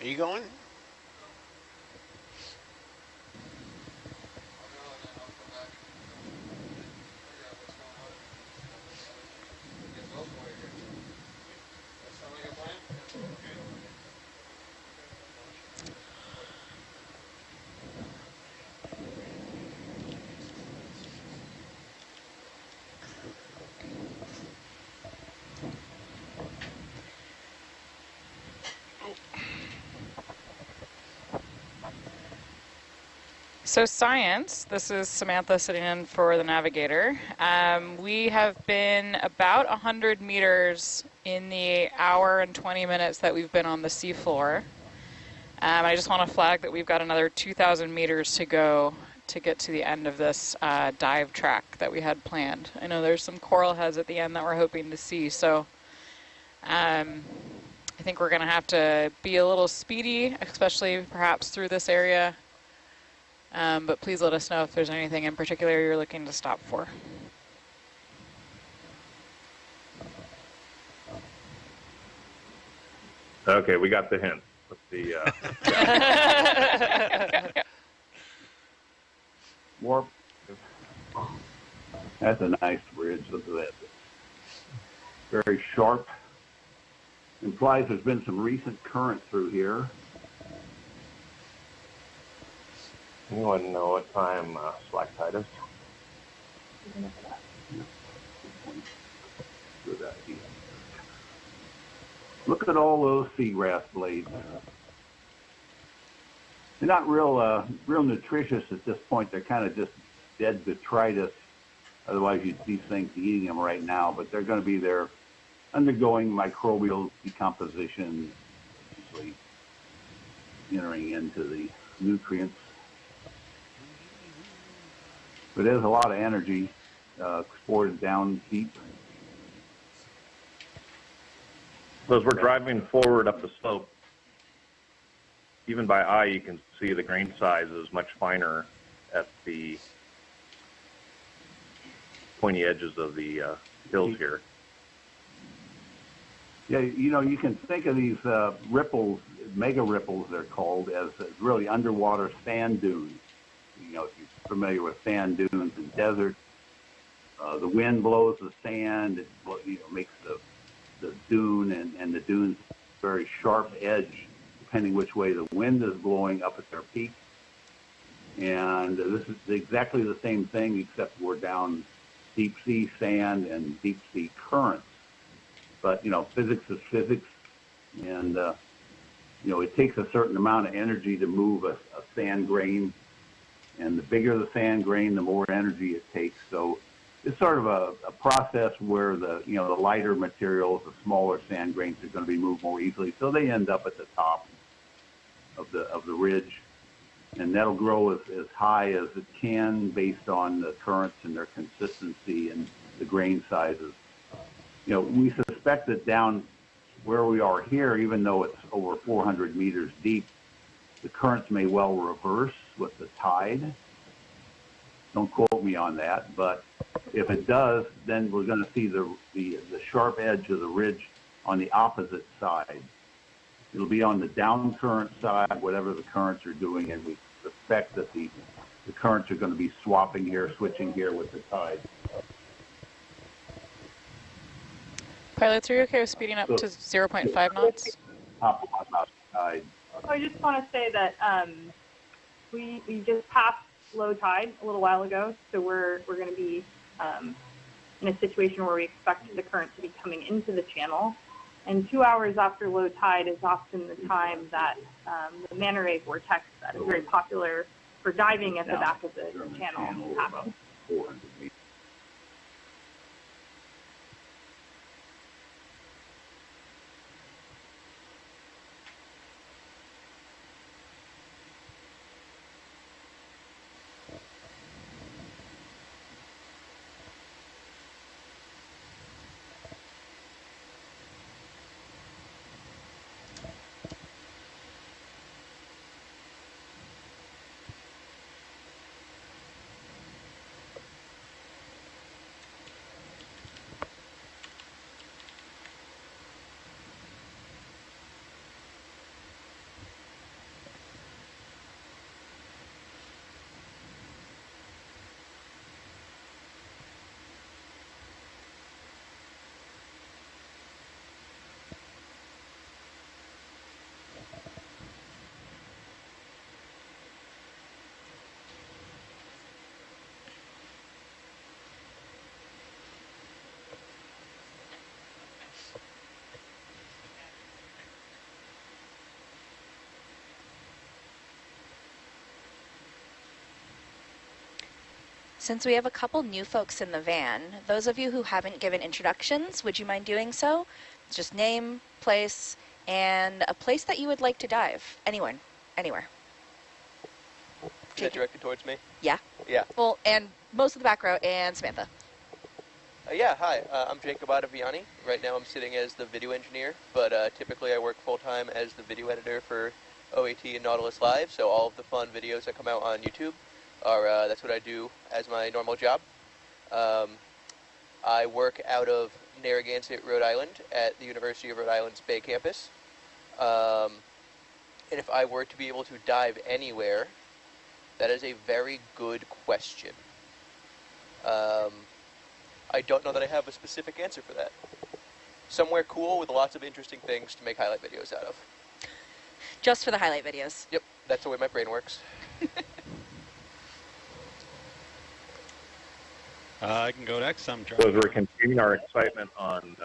you going? So science, this is Samantha sitting in for the navigator. We have been about 100 meters in the hour and 20 minutes that we've been on the seafloor. I just want to flag that we've got another 2,000 meters to go to get to the end of this dive track that we had planned. I know there's some coral heads at the end that we're hoping to see, so I think we're going to have to be a little speedy, especially perhaps through this area. But please let us know if there's anything in particular you're looking to stop for. Okay, we got the hint. Let's see. Warp. That's a nice bridge. Look at that. Very sharp. Implies there's been some recent current through here. Anyone know what time slack tide is? Good idea. Look at all those seagrass blades. They're not real nutritious at this point. They're kind of just dead detritus. Otherwise, you'd see things eating them right now. But they're going to be there, undergoing microbial decomposition, basically entering into the nutrients. But there's a lot of energy exported down deep. So as we're driving forward up the slope, even by eye, you can see the grain size is much finer at the pointy edges of the hills here. Yeah, you know, you can think of these ripples, mega ripples they're called, as really underwater sand dunes. You know, if you're familiar with sand dunes in deserts, the wind blows the sand, it makes the dune, and the dune's very sharp edge, depending which way the wind is blowing up at their peak. And this is exactly the same thing, except we're down deep sea sand and deep sea currents. But, you know, physics is physics, and, you know, it takes a certain amount of energy to move a sand grain, and the bigger the sand grain, the more energy it takes. So it's sort of a process where the lighter materials, the smaller sand grains are going to be moved more easily, so they end up at the top of the ridge, and that'll grow as high as it can based on the currents and their consistency and the grain sizes. You know, we suspect that down where we are here, even though it's over 400 meters deep, the currents may well reverse with the tide. Don't quote me on that, but if it does, then we're going to see the sharp edge of the ridge on the opposite side. It'll be on the down current side, whatever the currents are doing, and we suspect that the currents are going to be swapping here, switching here with the tide. Pilots, are you okay with speeding up to 0.5 knots? I just want to say that we just passed low tide a little while ago, so we're going to be in a situation where we expect the current to be coming into the channel. And 2 hours after low tide is often the time that the manta ray vortex that is very popular for diving at the back of the channel happens. Since we have a couple new folks in the van, those of you who haven't given introductions, would you mind doing so? Just name, place, and a place that you would like to dive. Anyone, anywhere. Is that directed towards me? Yeah. Yeah. Well, and most of the back row, and Samantha. Yeah, hi, I'm Jacob Ottaviani. Right now I'm sitting as the video engineer, but typically I work full-time as the video editor for OAT and Nautilus Live, so all of the fun videos that come out on YouTube are, that's what I do as my normal job. I work out of Narragansett, Rhode Island at the University of Rhode Island's Bay campus. And if I were to be able to dive anywhere, that is a very good question. I don't know that I have a specific answer for that. Somewhere cool with lots of interesting things to make highlight videos out of. Just for the highlight videos. Yep, that's the way my brain works. I can go next. I'm So as we're continuing our excitement on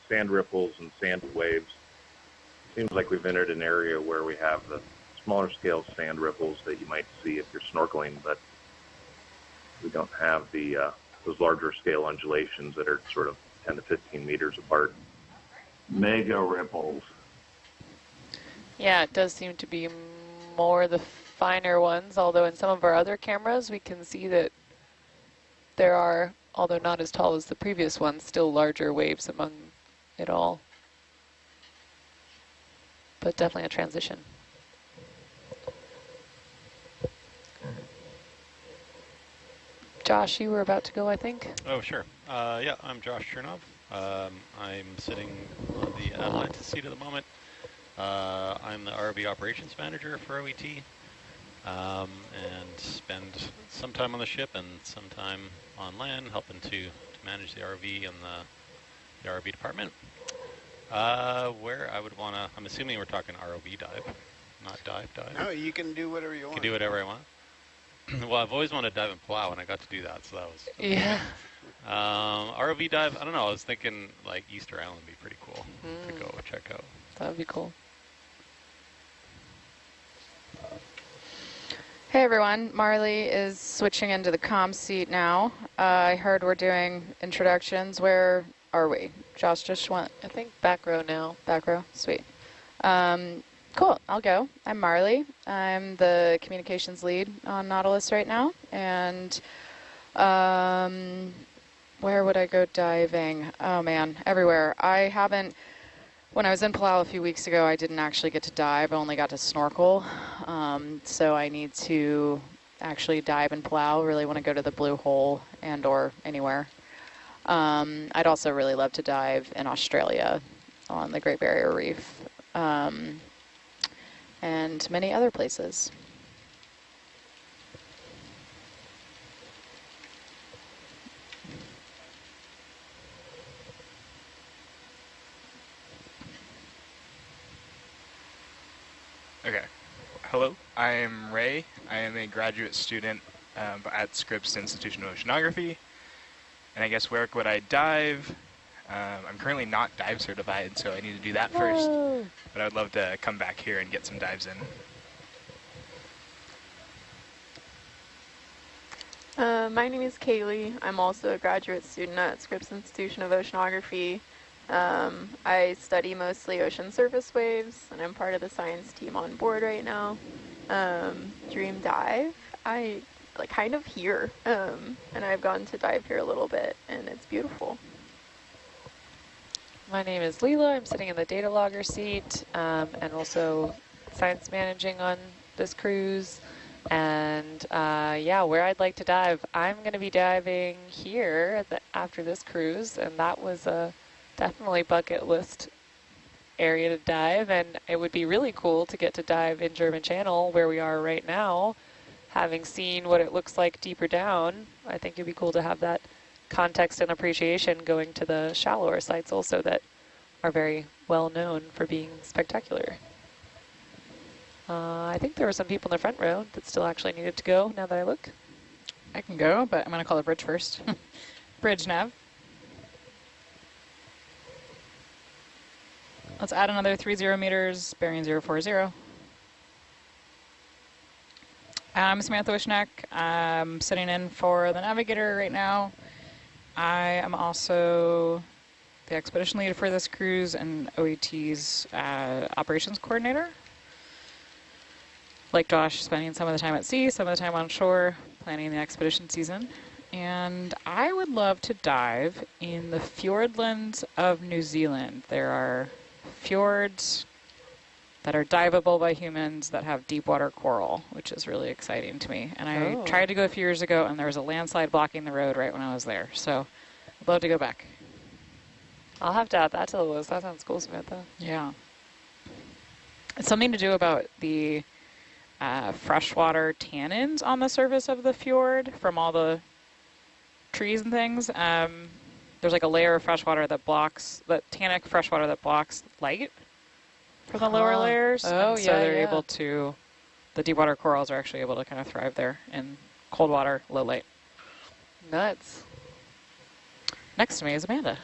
sand ripples and sand waves, it seems like we've entered an area where we have the smaller scale sand ripples that you might see if you're snorkeling, but we don't have the those larger scale undulations that are sort of 10 to 15 meters apart. Mega ripples. Yeah, it does seem to be more the finer ones, although in some of our other cameras we can see that there are, although not as tall as the previous ones, still larger waves among it all. But definitely a transition. Josh, you were about to go, I think. Oh, sure. Yeah, I'm Josh Chernov. I'm sitting on the Atalanta seat at the moment. I'm the ROV operations manager for OET, and spend some time on the ship and some time on land helping to manage the ROV and the ROV department. Where I would want to, I'm assuming we're talking ROV dive, not dive. No, you can do whatever you want. You can do whatever I want. Well, I've always wanted to dive and plow, and I got to do that, so that was yeah. ROV dive, I don't know, I was thinking like Easter Island would be pretty cool to go check out. That would be cool. Hey everyone, Marley is switching into the comm seat now. I heard we're doing introductions. Where are we? Josh just went. I think back row now. Back row, sweet. Cool, I'll go. I'm Marley. I'm the communications lead on Nautilus right now. And where would I go diving? Oh man, everywhere. When I was in Palau a few weeks ago, I didn't actually get to dive. I only got to snorkel. So I need to actually dive in Palau. Really want to go to the Blue Hole and or anywhere. I'd also really love to dive in Australia on the Great Barrier Reef. And many other places. Okay. Hello, I'm Ray. I am a graduate student at Scripps Institution of Oceanography. And I guess where would I dive? I'm currently not dive certified, so I need to do that first. But I would love to come back here and get some dives in. My name is Kaylee. I'm also a graduate student at Scripps Institution of Oceanography. I study mostly ocean surface waves, and I'm part of the science team on board right now. Dream dive, I kind of here, and I've gone to dive here a little bit, and it's beautiful. My name is Leela. I'm sitting in the data logger seat and also science managing on this cruise. And yeah, where I'd like to dive, I'm going to be diving here after this cruise, and that was a definitely bucket list area to dive, and it would be really cool to get to dive in German Channel where we are right now. Having seen what it looks like deeper down, I think it'd be cool to have that context and appreciation going to the shallower sites also that are very well known for being spectacular. I think there were some people in the front row that still actually needed to go now that I look. I can go, but I'm going to call the bridge first. Bridge nav. Let's add another 30 meters, bearing 040. I'm Samantha Wishneck. I'm sitting in for the navigator right now. I am also the expedition lead for this cruise and OET's operations coordinator. Like Josh, spending some of the time at sea, some of the time on shore, planning the expedition season. And I would love to dive in the fjordlands of New Zealand. There are fjords that are diveable by humans that have deep water coral, which is really exciting to me. And I tried to go a few years ago, and there was a landslide blocking the road right when I was there. So I'd love to go back. I'll have to add that to the list. That sounds cool, Samantha. Yeah. It's something to do about the freshwater tannins on the surface of the fjord from all the trees and things. There's like a layer of freshwater that blocks, the tannic freshwater that blocks light from the lower layers. Oh, and so they're able to, the deep water corals are actually able to kind of thrive there in cold water, low light. Nuts. Next to me is Amanda.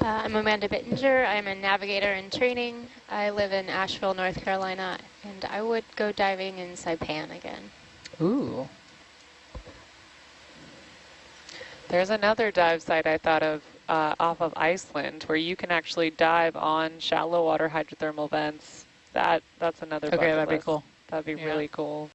I'm Amanda Bittinger. I'm a navigator in training. I live in Asheville, North Carolina, and I would go diving in Saipan again. Ooh. There's another dive site I thought of off of Iceland where you can actually dive on shallow water hydrothermal vents. That's another bucket that'd list. be cool. That'd be really cool.